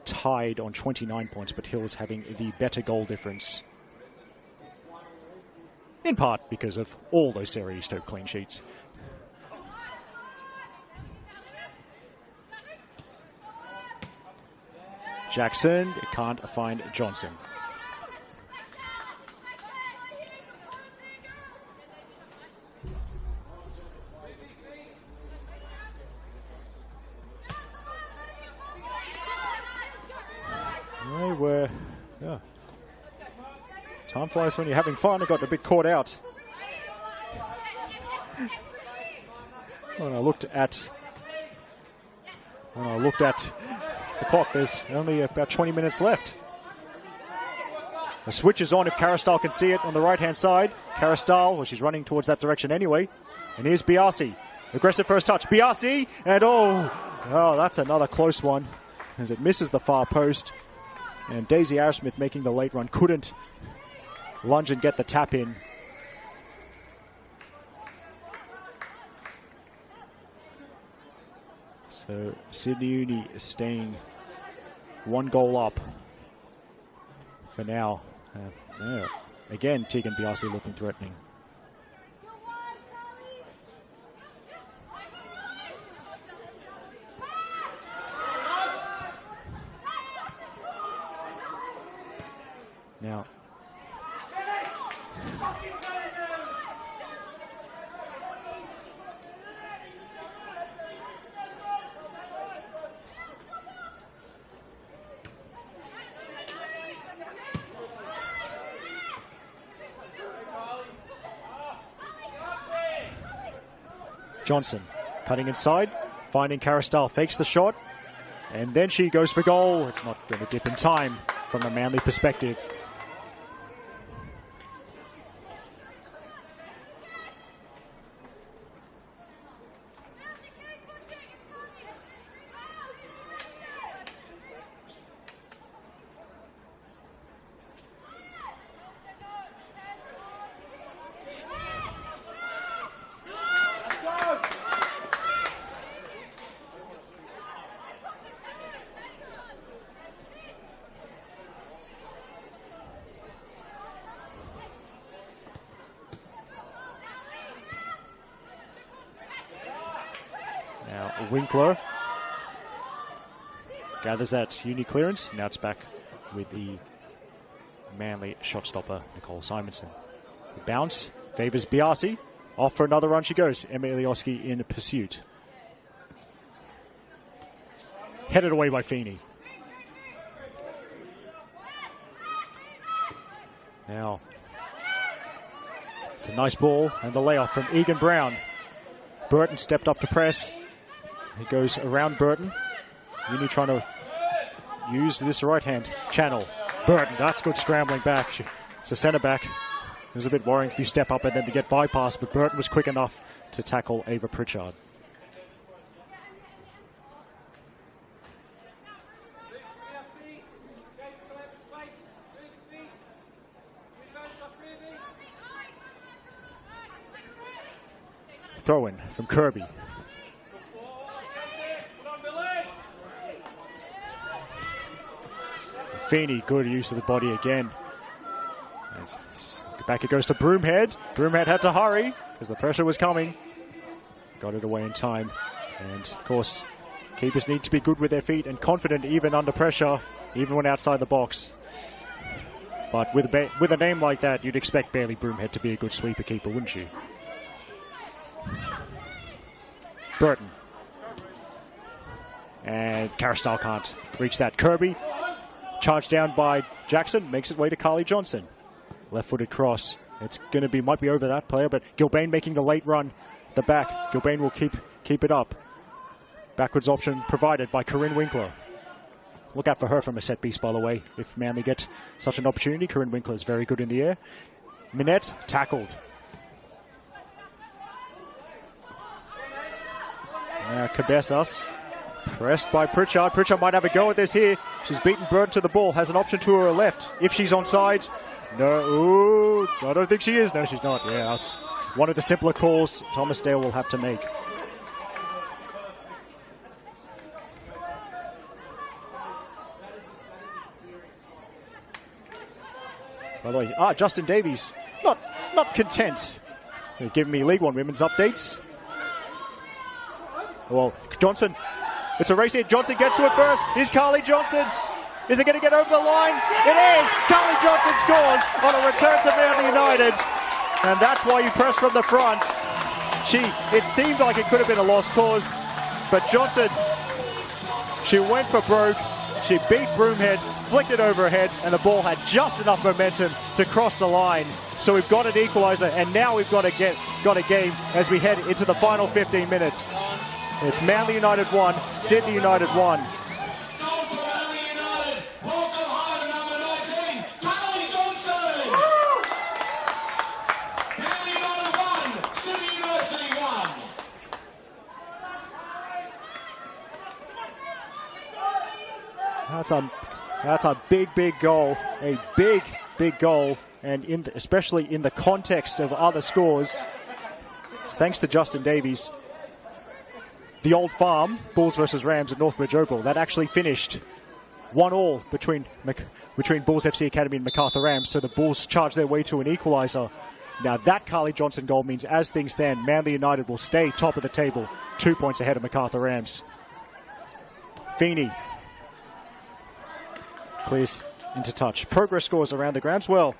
tied on 29 points, but Hills having the better goal difference. In part because of all those Sarah Easthope clean sheets. Jackson can't find Johnson. They were, yeah. Time flies when you're having fun. It got a bit caught out. When I looked at the clock, there's only about 20 minutes left. The switch is on if Carastal can see it on the right-hand side. Carastal, well, she's running towards that direction anyway. And here's Biasi. Aggressive first touch. Biasi, and oh, that's another close one as it misses the far post. And Daisy Arrowsmith making the late run couldn't lunge and get the tap in. So Sydney Uni is staying 1 goal up for now. Again, Tegan Biasi looking threatening. Now, Johnson cutting inside, finding Carastal, fakes the shot, and then she goes for goal. It's not going to dip in time from a Manly perspective. Winkler gathers that Uni clearance. Now it's back with the Manly shot stopper, Nicole Simonson. The bounce favours Biasi. Off for another run she goes. Emilioski in pursuit. Headed away by Feeney. Now, it's a nice ball and the layoff from Egan Brown. Burton stepped up to press. He goes around Burton. Uni trying to use this right-hand channel. Burton, that's good scrambling back. It's a centre back. It was a bit worrying if you step up and then to get bypassed, but Burton was quick enough to tackle Ava Pritchard. Throw in from Kirby. Feeney, good use of the body again. And back it goes to Broomhead. Broomhead had to hurry because the pressure was coming. Got it away in time. And, of course, keepers need to be good with their feet and confident even under pressure, even when outside the box. But with a name like that, you'd expect Bailey Broomhead to be a good sweeper keeper, wouldn't you? Burton. And Caristyle can't reach that. Kirby, charged down by Jackson, makes its way to Carly Johnson. Left-footed cross. It's going to be, might be over that player, but Gilbane making the late run. The back. Gilbane will keep it up. Backwards option provided by Corinne Winkler. Look out for her from a set piece, by the way, if Manly get such an opportunity. Corinne Winkler is very good in the air. Minette tackled. Cabezas pressed by Pritchard. Pritchard might have a go at this here. She's beaten Burton to the ball. Has an option to her left. If she's onside. No, ooh, I don't think she is. No, she's not. Yeah, that's one of the simpler calls Thomas Dale will have to make. By the way, Justin Davies, not content. They've given me League One women's updates. Well, Johnson, it's a race here. Johnson gets to it first. Here's Carly Johnson. Is it going to get over the line? It is! Carly Johnson scores on a return to Manly United. And that's why you press from the front. It seemed like it could have been a lost cause, but Johnson, she went for broke. She beat Broomhead, flicked it over her head, and the ball had just enough momentum to cross the line. So we've got an equaliser, and now we've got a game as we head into the final 15 minutes. It's Manly United 1, Sydney United 1. That's a big goal. A big goal. And especially in the context of other scores, thanks to Justin Davies, the Old Farm, Bulls versus Rams at Northbridge Oval, that actually finished 1-1 between Bulls FC Academy and MacArthur Rams. So the Bulls charged their way to an equaliser. Now that Carly Johnson goal means, as things stand, Manly United will stay top of the table, 2 points ahead of MacArthur Rams. Feeney clears into touch. Progress scores around the grounds. Well,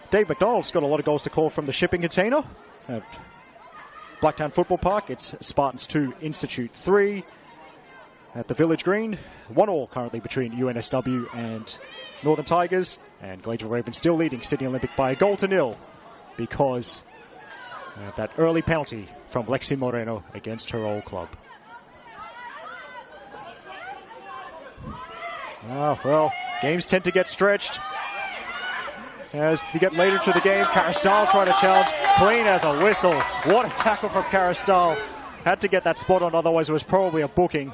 Dave McDonald's got a lot of goals to call from the shipping container at Blacktown Football Park. It's Spartans 2, Institute 3 at the Village Green. 1-1 currently between UNSW and Northern Tigers. And Gladeville Ravens still leading Sydney Olympic by 1-0 because that early penalty from Lexi Moreno against her old club. Oh, well, games tend to get stretched as they get later to the game. Caristyle trying to challenge. Clean as a whistle. What a tackle from Caristyle. Had to get that spot on, otherwise it was probably a booking.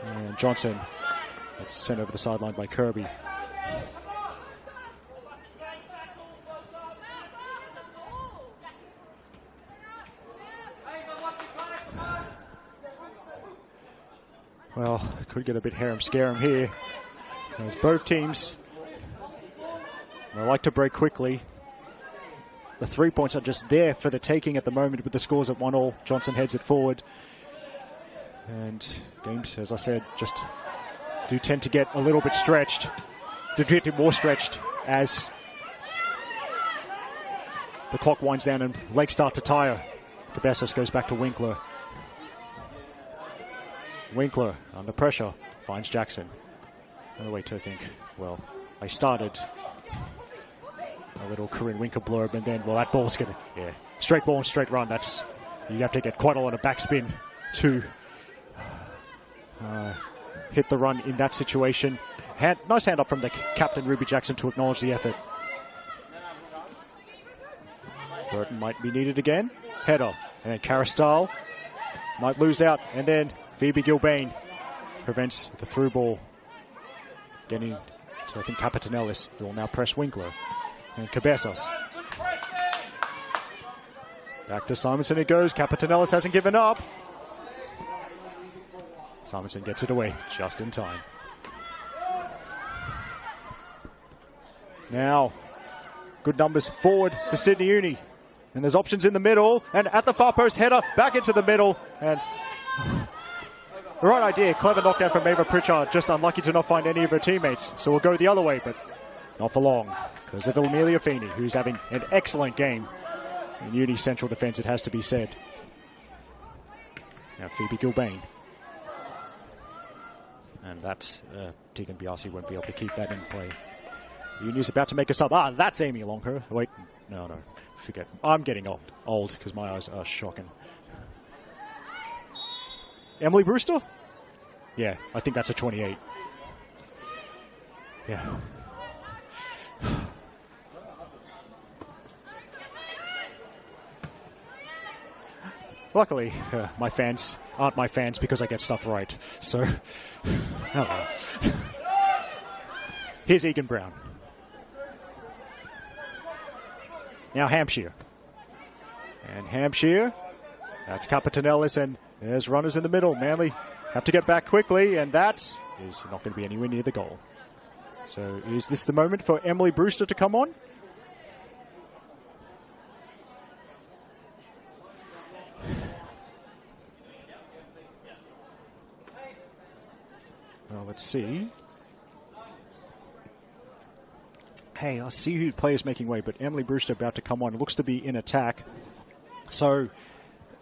And Johnson, that's sent over the sideline by Kirby. Well, could get a bit harem-scarum here, as both teams, they like to break quickly. The 3 points are just there for the taking at the moment with the scores at 1-1. Johnson heads it forward. And games, as I said, just do tend to get a little bit stretched, to get more stretched as the clock winds down and legs start to tire. Cabezas goes back to Winkler. Winkler under pressure finds Jackson. Another way to think, well, they started a little Corinne Winkler blurb, and then, well, that ball's going to, straight ball and straight run. That's, you have to get quite a lot of backspin to hit the run in that situation. Nice hand up from the captain, Ruby Jackson, to acknowledge the effort. Burton might be needed again. Header, and then Caristyle might lose out, and then Phoebe Gilbane prevents the through ball getting to, I think, Capitanellis, who will now press Winkler. And Cabezas. Back to Simonson it goes. Capitanellis hasn't given up. Simonson gets it away just in time. Now, good numbers forward for Sydney Uni. And there's options in the middle. And at the far post, header back into the middle. And the right idea. Clever knockdown from Ava Pritchard. Just unlucky to not find any of her teammates. So we'll go the other way, but not for long. Because of Amelia Feeney, who's having an excellent game. In Uni's central defence, it has to be said. Now Phoebe Gilbane. And that Tegan Biasi won't be able to keep that in play. Uni's about to make a sub. That's Amy Lonker. Wait, no, forget. I'm getting old because my eyes are shocking. Emily Brewster? Yeah, I think that's a 28. Yeah. Luckily, my fans aren't my fans because I get stuff right. So, oh well. Here's Egan Brown. Now Hampshire. And Hampshire, that's Capitan Ellis, and there's runners in the middle. Manly have to get back quickly, and that is not going to be anywhere near the goal. So is this the moment for Emily Brewster to come on? Well, let's see. Hey, I'll see who players making way, but Emily Brewster about to come on. It looks to be in attack. So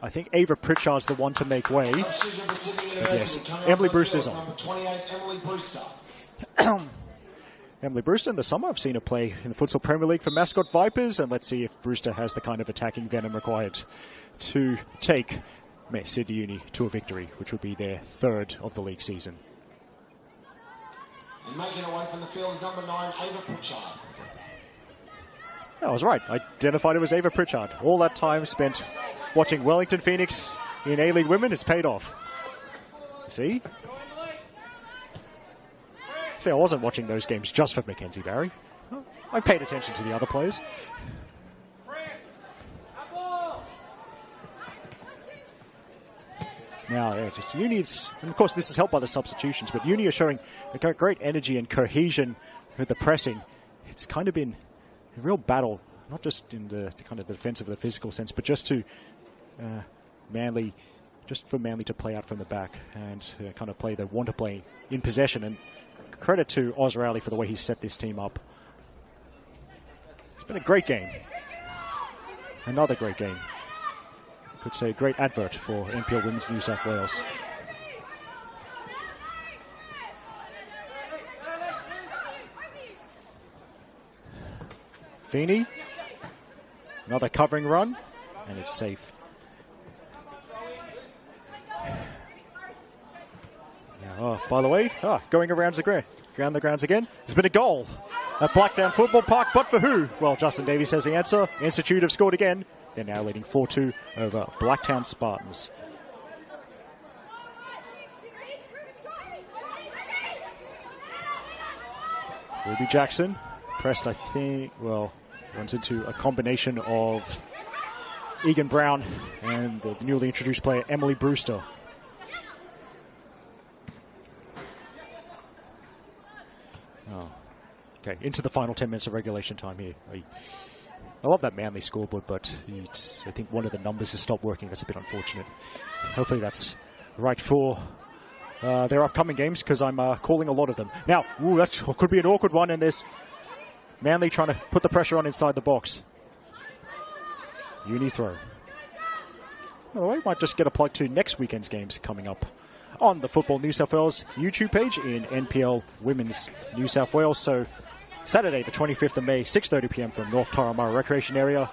I think Ava Pritchard's the one to make way. Yes, Emily Brewster's on. Number 28, Emily Brewster. Emily Brewster in the summer. I've seen her play in the Futsal Premier League for Mascot Vipers, and let's see if Brewster has the kind of attacking venom required to take Sydney Uni to a victory, which would be their third of the league season. And making away from the field is number 9, Ava Pritchard. I was right. I identified it as Ava Pritchard. All that time spent watching Wellington Phoenix in A-League Women, it's paid off. See? See, I wasn't watching those games just for Mackenzie Barry. I paid attention to the other players. Now, yeah, just Uni's, and of course this is helped by the substitutions, but Uni are showing a great energy and cohesion with the pressing. It's kind of been a real battle, not just in the kind of the defensive or the physical sense, but just to Manly to play out from the back and kind of play the want to play in possession. And credit to Oz Rowley for the way he set this team up. It's been a great game. Another great game. Could say a great advert for NPL Women's New South Wales. Feeney. Another covering run. And it's safe. Oh, by the way, going around the grounds again. There's been a goal at Blacktown Football Park, but for who? Well, Justin Davies has the answer. Institute have scored again. They're now leading 4-2 over Blacktown Spartans. Ruby Jackson pressed, I think, well, runs into a combination of Egan Brown and the newly introduced player Emily Brewster. Oh, okay, into the final 10 minutes of regulation time here. I love that Manly scoreboard, but I think one of the numbers has stopped working. That's a bit unfortunate. Hopefully that's right for their upcoming games, because I'm calling a lot of them. Now, that could be an awkward one, and there's Manly trying to put the pressure on inside the box. Uni throw. Well, we might just get a plug to next weekend's games coming up on the Football New South Wales YouTube page in NPL Women's New South Wales. So Saturday, the 25th of May, 6:30 p.m. from North Turramurra Recreation Area.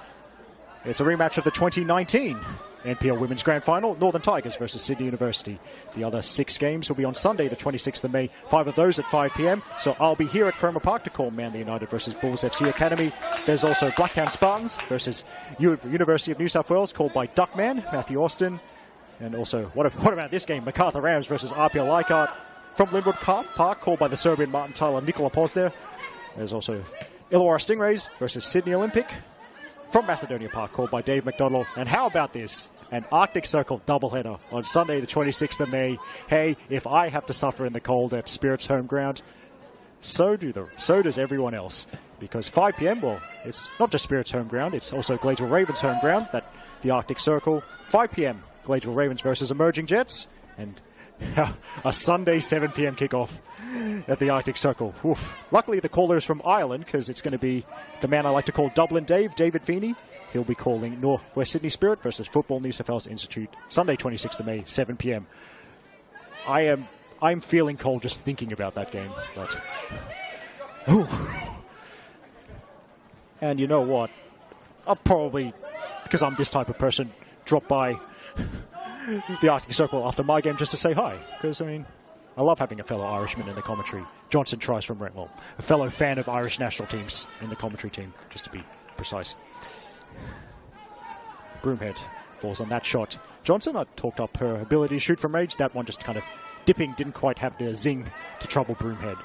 It's a rematch of the 2019 NPL Women's Grand Final, Northern Tigers versus Sydney University. The other 6 games will be on Sunday, the 26th of May, 5 of those at 5 p.m. So I'll be here at Cromer Park to call Manly United versus Bulls FC Academy. There's also Blacktown Spartans versus University of New South Wales, called by Duckman, Matthew Austin. And also, what about this game? MacArthur Rams versus RPL Leichhardt. From Linwood Park, called by the Serbian Martin Tyler Nikola Posner. There's also Illawarra Stingrays versus Sydney Olympic. From Macedonia Park, called by Dave McDonald. And how about this? An Arctic Circle doubleheader on Sunday, the 26th of May. Hey, if I have to suffer in the cold at Spirit's home ground, so does everyone else. because 5 p.m., well, it's not just Spirit's home ground, it's also Gladesville Ravens' home ground, the Arctic Circle. 5 p.m., Gladesville Ravens versus Emerging Jets, and a Sunday 7 p.m. kickoff at the Arctic Circle. Oof. Luckily, the caller is from Ireland, because it's going to be the man I like to call Dublin Dave, David Feeney. He'll be calling North West Sydney Spirit versus Football New South Wales Institute, Sunday 26th of May, 7 p.m. I'm feeling cold just thinking about that game, but... Ooh. And you know what? I'll probably, because I'm this type of person, drop by the Arctic Circle after my game just to say hi. Because, I mean, I love having a fellow Irishman in the commentary. Johnson tries from Rentwell. A fellow fan of Irish national teams in the commentary team, just to be precise. Broomhead falls on that shot. Johnson, I talked up her ability to shoot from range. That one just kind of dipping, didn't quite have the zing to trouble Broomhead.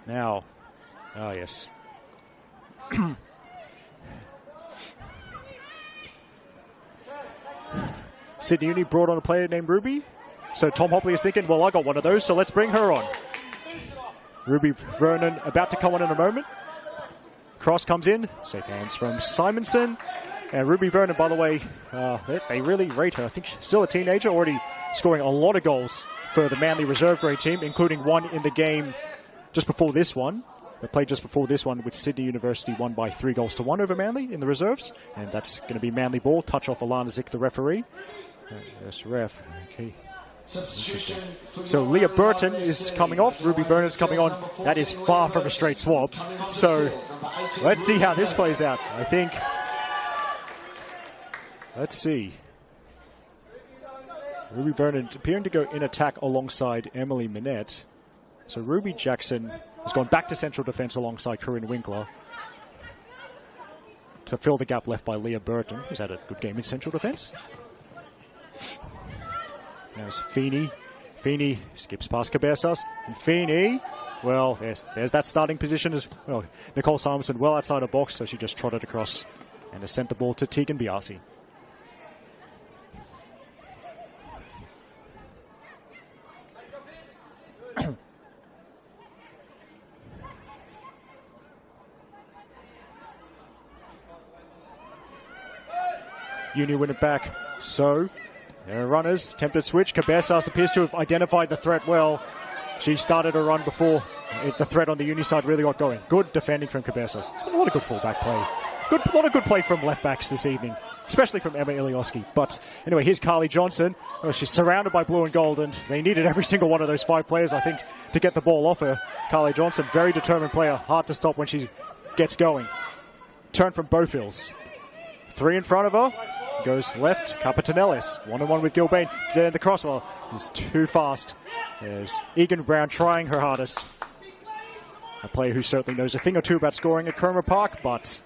Now, yes. Sydney Uni brought on a player named Ruby. So Tom Hopley is thinking, well, I got one of those, so let's bring her on. Ruby Vernon about to come on in a moment. Cross comes in. Safe hands from Simonson. And Ruby Vernon, by the way, they really rate her. I think she's still a teenager, already scoring a lot of goals for the Manly reserve grade team, including one in the game just before this one. They played just before this one, which Sydney University won by 3-1 over Manly in the reserves. And that's going to be Manly ball. Touch off Alana Zick, the referee. Yes, ref. Okay. So Leah Burton is coming off. Ruby Vernon's coming on. That is far from a straight swap. So let's see how this plays out. I think. Let's see. Ruby Vernon appearing to go in attack alongside Emily Minette. So Ruby Jackson has gone back to central defence alongside Corinne Winkler to fill the gap left by Leah Burton, who's had a good game in central defence. There's Feeney. Feeney skips past Cabezas. And Feeney, well, there's that starting position as well. Nicole Simonson well outside her box, so she just trotted across and has sent the ball to Tegan Biasi. Uni win it back. So, there are runners. Attempted switch. Cabezas appears to have identified the threat well. She started a run before the threat on the Uni side really got going. Good defending from Cabezas. A lot of good fullback play. A lot of good play from left backs this evening, especially from Emma Ilioski. But anyway, here's Carly Johnson. Well, she's surrounded by blue and gold, and they needed every single one of those 5 players, I think, to get the ball off her. Carly Johnson, very determined player. Hard to stop when she gets going. Turn from Bowfields. 3 in front of her. Goes left, Capatonellis. 1-on-1 with Gilbane. The crosswell is too fast. There's Egan Brown trying her hardest. A player who certainly knows a thing or two about scoring at Cromer Park, but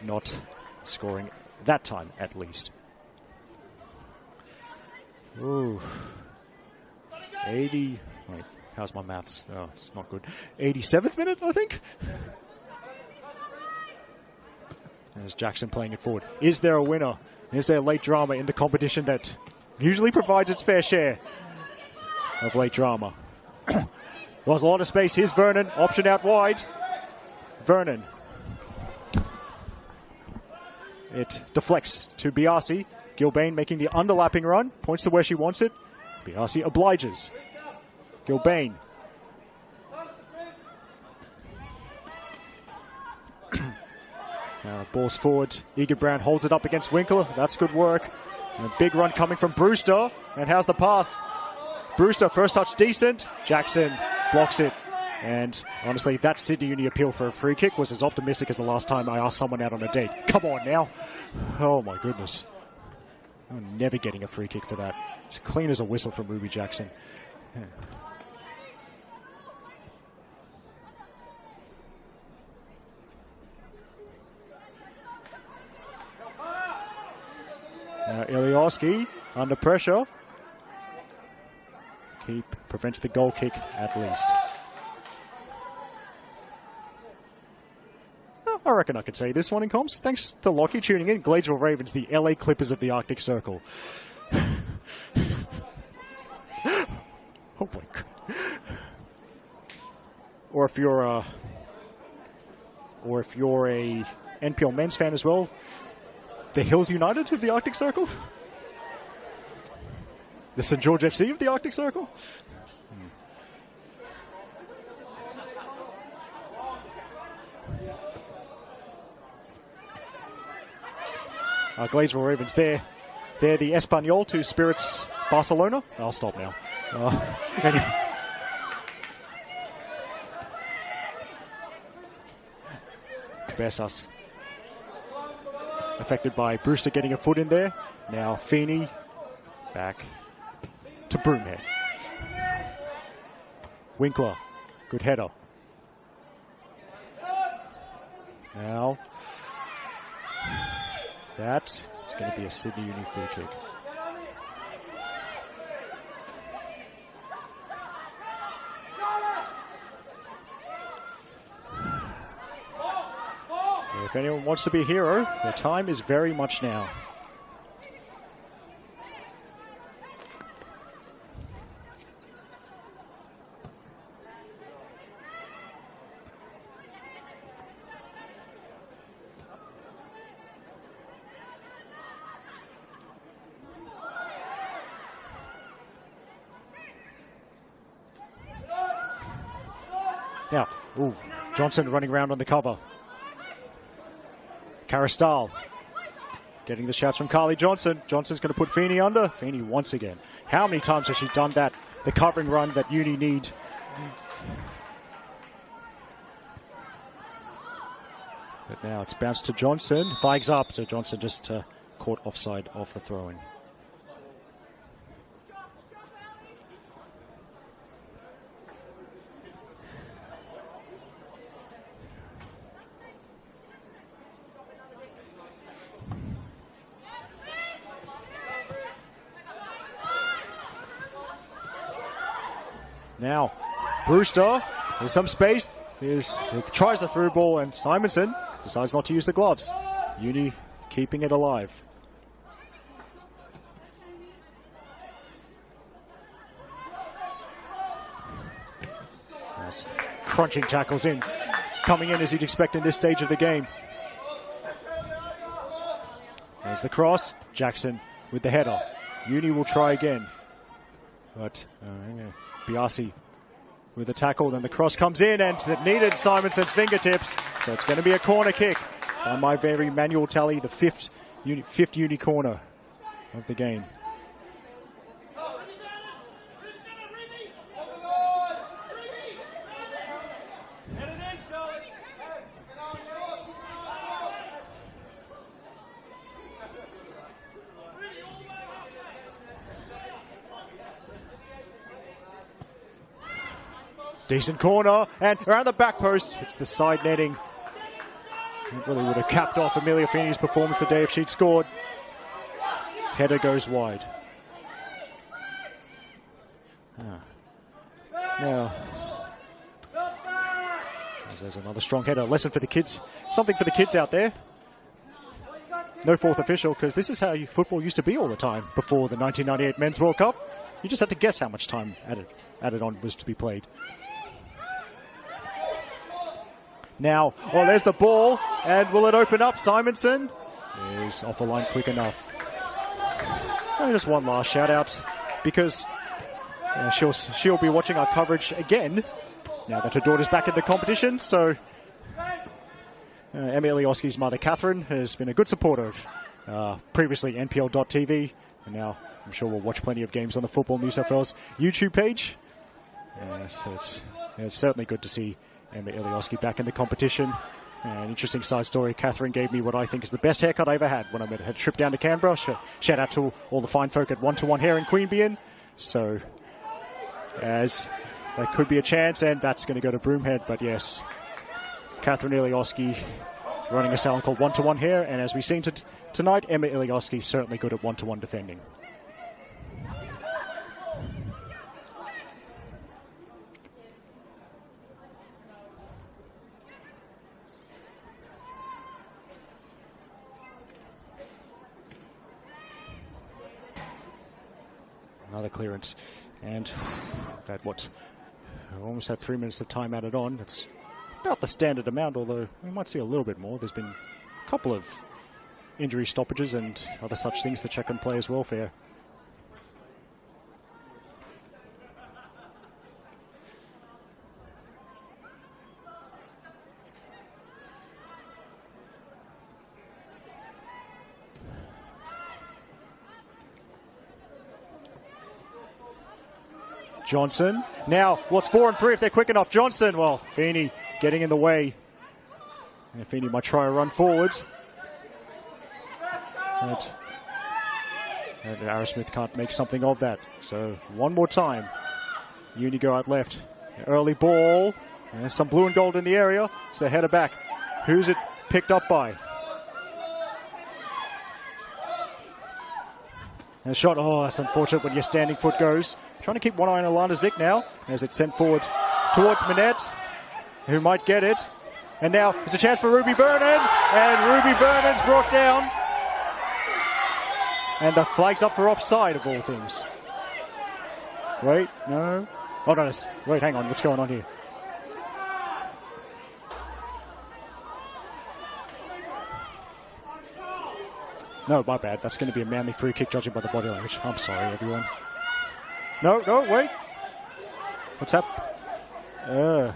not scoring that time, at least. Ooh. 80... Wait, how's my maths? Oh, it's not good. 87th minute, I think? There's Jackson playing it forward. Is there a winner? Is there late drama in the competition that usually provides its fair share of late drama? Was a lot of space. Here's Vernon. Option out wide. Vernon. It deflects to Biasi. Gilbane making the underlapping run. Points to where she wants it. Biasi obliges. Gilbane. Ball's forward. Egan Brown holds it up against Winkler. That's good work. And a big run coming from Brewster. And how's the pass? Brewster, first touch decent. Jackson blocks it. And honestly, that Sydney Uni appeal for a free kick was as optimistic as the last time I asked someone out on a date. Come on now. Oh my goodness. I'm never getting a free kick for that. It's clean as a whistle from Ruby Jackson. Yeah. Ilioski under pressure. Prevents the goal kick at least. I reckon I could say this one in comps. Thanks to Lockie tuning in. Gladesville Ravens, the LA Clippers of the Arctic Circle. Oh my God. Or if you're a NPL men's fan as well, the Hills United of the Arctic Circle, the St. George FC of the Arctic Circle. Gladesville Ravens there. They're the Espanyol to Spirits Barcelona. I'll stop now. Anyway. Besas affected by Brewster getting a foot in there. Now Feeney back to Broomhead. Winkler, good header. Now that is going to be a Sydney Uni free kick. If anyone wants to be a hero, the time is very much now. Now, Johnson running around on the cover. Caristal getting the shots from Carly Johnson. Johnson's going to put Feeney under. Feeney once again. How many times has she done that? The covering run that Uni need. But now it's bounced to Johnson. Flags up. So Johnson just caught offside off the throw-in. Now, Brewster, there's some space. He tries the through ball, and Simonson decides not to use the gloves. Uni keeping it alive. As crunching tackles in, coming in as you'd expect in this stage of the game. There's the cross. Jackson with the header. Uni will try again. But Biasi with the tackle, then the cross comes in and it needed Simonson's fingertips. So it's going to be a corner kick on my very manual tally, the fifth Uni corner of the game. Decent corner, and around the back post, it's the side netting. It really would have capped off Amelia Feeney's performance today if she'd scored. Header goes wide. Now, there's another strong header. Lesson for the kids, something for the kids out there. No fourth official, because this is how football used to be all the time before the 1998 Men's World Cup. You just had to guess how much time added on was to be played. Now, there's the ball, and will it open up? Simonson is off the line quick enough. And just one last shout out, because she'll be watching our coverage again now that her daughter's back in the competition. So Emma Ilioski's mother, Catherine, has been a good supporter of previously NPL.TV, and now I'm sure we'll watch plenty of games on the Football New South Wales YouTube page. So it's certainly good to see Emma Ilioski back in the competition. An interesting side story. Catherine gave me what I think is the best haircut I ever had when I made a trip down to Canberra. Shout out to all the fine folk at 1-to-1 Hair in Queanbeyan. So, as that could be a chance, and that's going to go to Broomhead. But yes, Catherine Ilioski running a salon called 1-to-1 Hair, and as we've seen tonight, Emma Ilioski certainly good at 1-to-1 defending. Another clearance, And we've had what? Almost had 3 minutes of time added on. It's about the standard amount, although we might see a little bit more. There's been a couple of injury stoppages and other such things to check on players' welfare. Johnson. Now, what's 4 and 3 if they're quick enough? Johnson, well, Feeney getting in the way. And Feeney might try a run forward. And Arrowsmith can't make something of that. So, one more time. Uni go out left. Early ball. And there's some blue and gold in the area. So, header back. Who's it picked up by? And a shot, oh, that's unfortunate when your standing foot goes. Trying to keep one eye on Alana Zick now as it's sent forward towards Minette, who might get it. And now there's a chance for Ruby Vernon, and Ruby Vernon's brought down. And the flag's up for offside of all things. Wait, no. Oh, no, wait, hang on, what's going on here? No, my bad. That's going to be a Manly free kick judging by the body language. I'm sorry, everyone. No, wait. What's happened?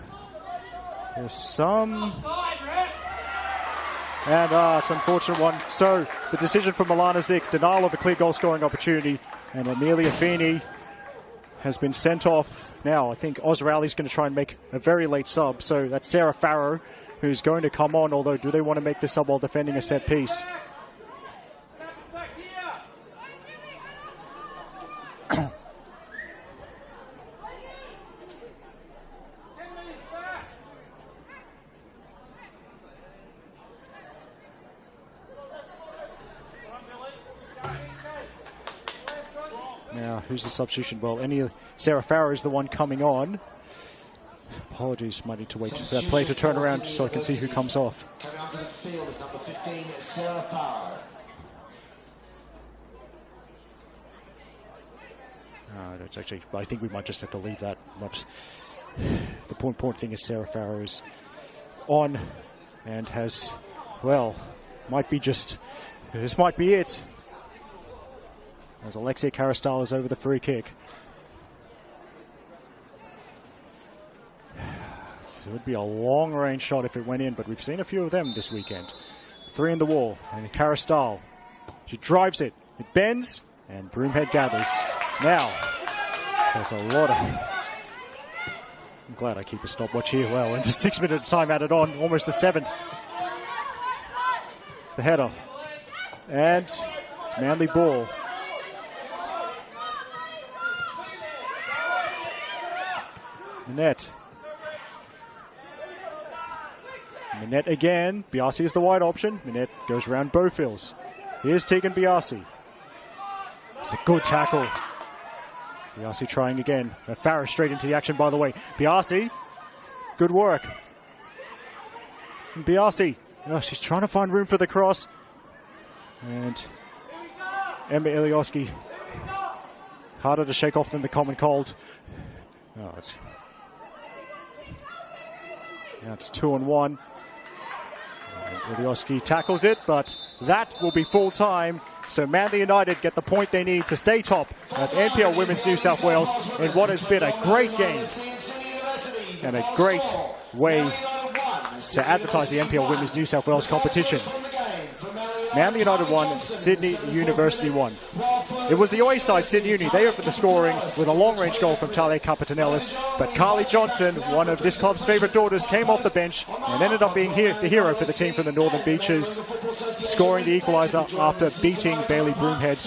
There's some... And it's an unfortunate one. So, the decision from Alana Zick, denial of a clear goal scoring opportunity, and Amelia Feeney has been sent off. Now, I think Ozrally's going to try and make a very late sub. So, that's Sarah Farrow, who's going to come on, although do they want to make the sub while defending a set piece? Now, who's the substitution? Well, Sarah Farrow is the one coming on. Apologies, might need to wait for that play to turn around so I can see who comes off. Coming onto the field is number 15, Sarah Farrow. Actually, I think we might just have to leave that. The important thing is Sarah Farrow is on and has, well, this might be it. As Alexia Karastal is over the free kick. It would be a long-range shot if it went in, but we've seen a few of them this weekend. 3 in the wall, and Karastal, she drives it. It bends, and Broomhead gathers. Now, there's a lot of... I'm glad I keep a stopwatch here. Well, into 6 minutes of time added on, almost the 7th. It's the header. And it's Manly ball. Minette. Minette again. Biasi is the wide option. Minette goes around Bowfills. Here's Tegan Biasi. It's a good tackle. Biasi trying again. Farrow straight into the action, by the way. Biasi. Good work. And Biasi. Oh, she's trying to find room for the cross. And Emma Ilioski. Harder to shake off than the common cold. Oh, now it's 2-on-1. Ilioski tackles it, but that will be full time. So Manly United get the point they need to stay top at NPL Women's New South Wales in what has been a great game and a great way to advertise the NPL Women's New South Wales competition. Manly United won, Sydney University won. It was the away side, Sydney Uni. They opened the scoring with a long-range goal from Talia Capetanellis, but Carly Johnson, one of this club's favourite daughters, came off the bench and ended up being the hero for the team from the Northern Beaches, scoring the equaliser after beating Bailey Broomhead,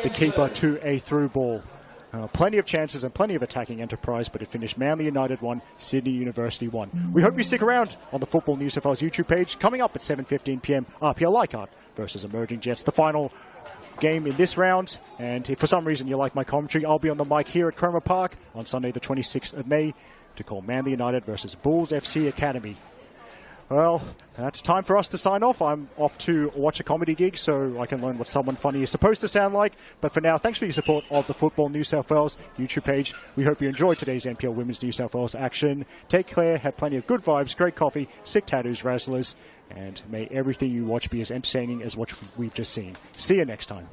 the keeper, to a through ball. Plenty of chances and plenty of attacking enterprise, but it finished Manly United 1, Sydney University 1. We hope you stick around on the Football New South Wales YouTube page. Coming up at 7:15 p.m, RPL Leichhardt versus Emerging Jets, the final game in this round. And if for some reason you like my commentary, I'll be on the mic here at Cromer Park on Sunday the 26th of May to call Manly United versus Bulls FC Academy. Well, that's time for us to sign off. I'm off to watch a comedy gig so I can learn what someone funny is supposed to sound like. But for now, thanks for your support of the Football New South Wales YouTube page. We hope you enjoyed today's NPL Women's New South Wales action. Take care, have plenty of good vibes, great coffee, sick tattoos, razzlers, and may everything you watch be as entertaining as what we've just seen. See you next time.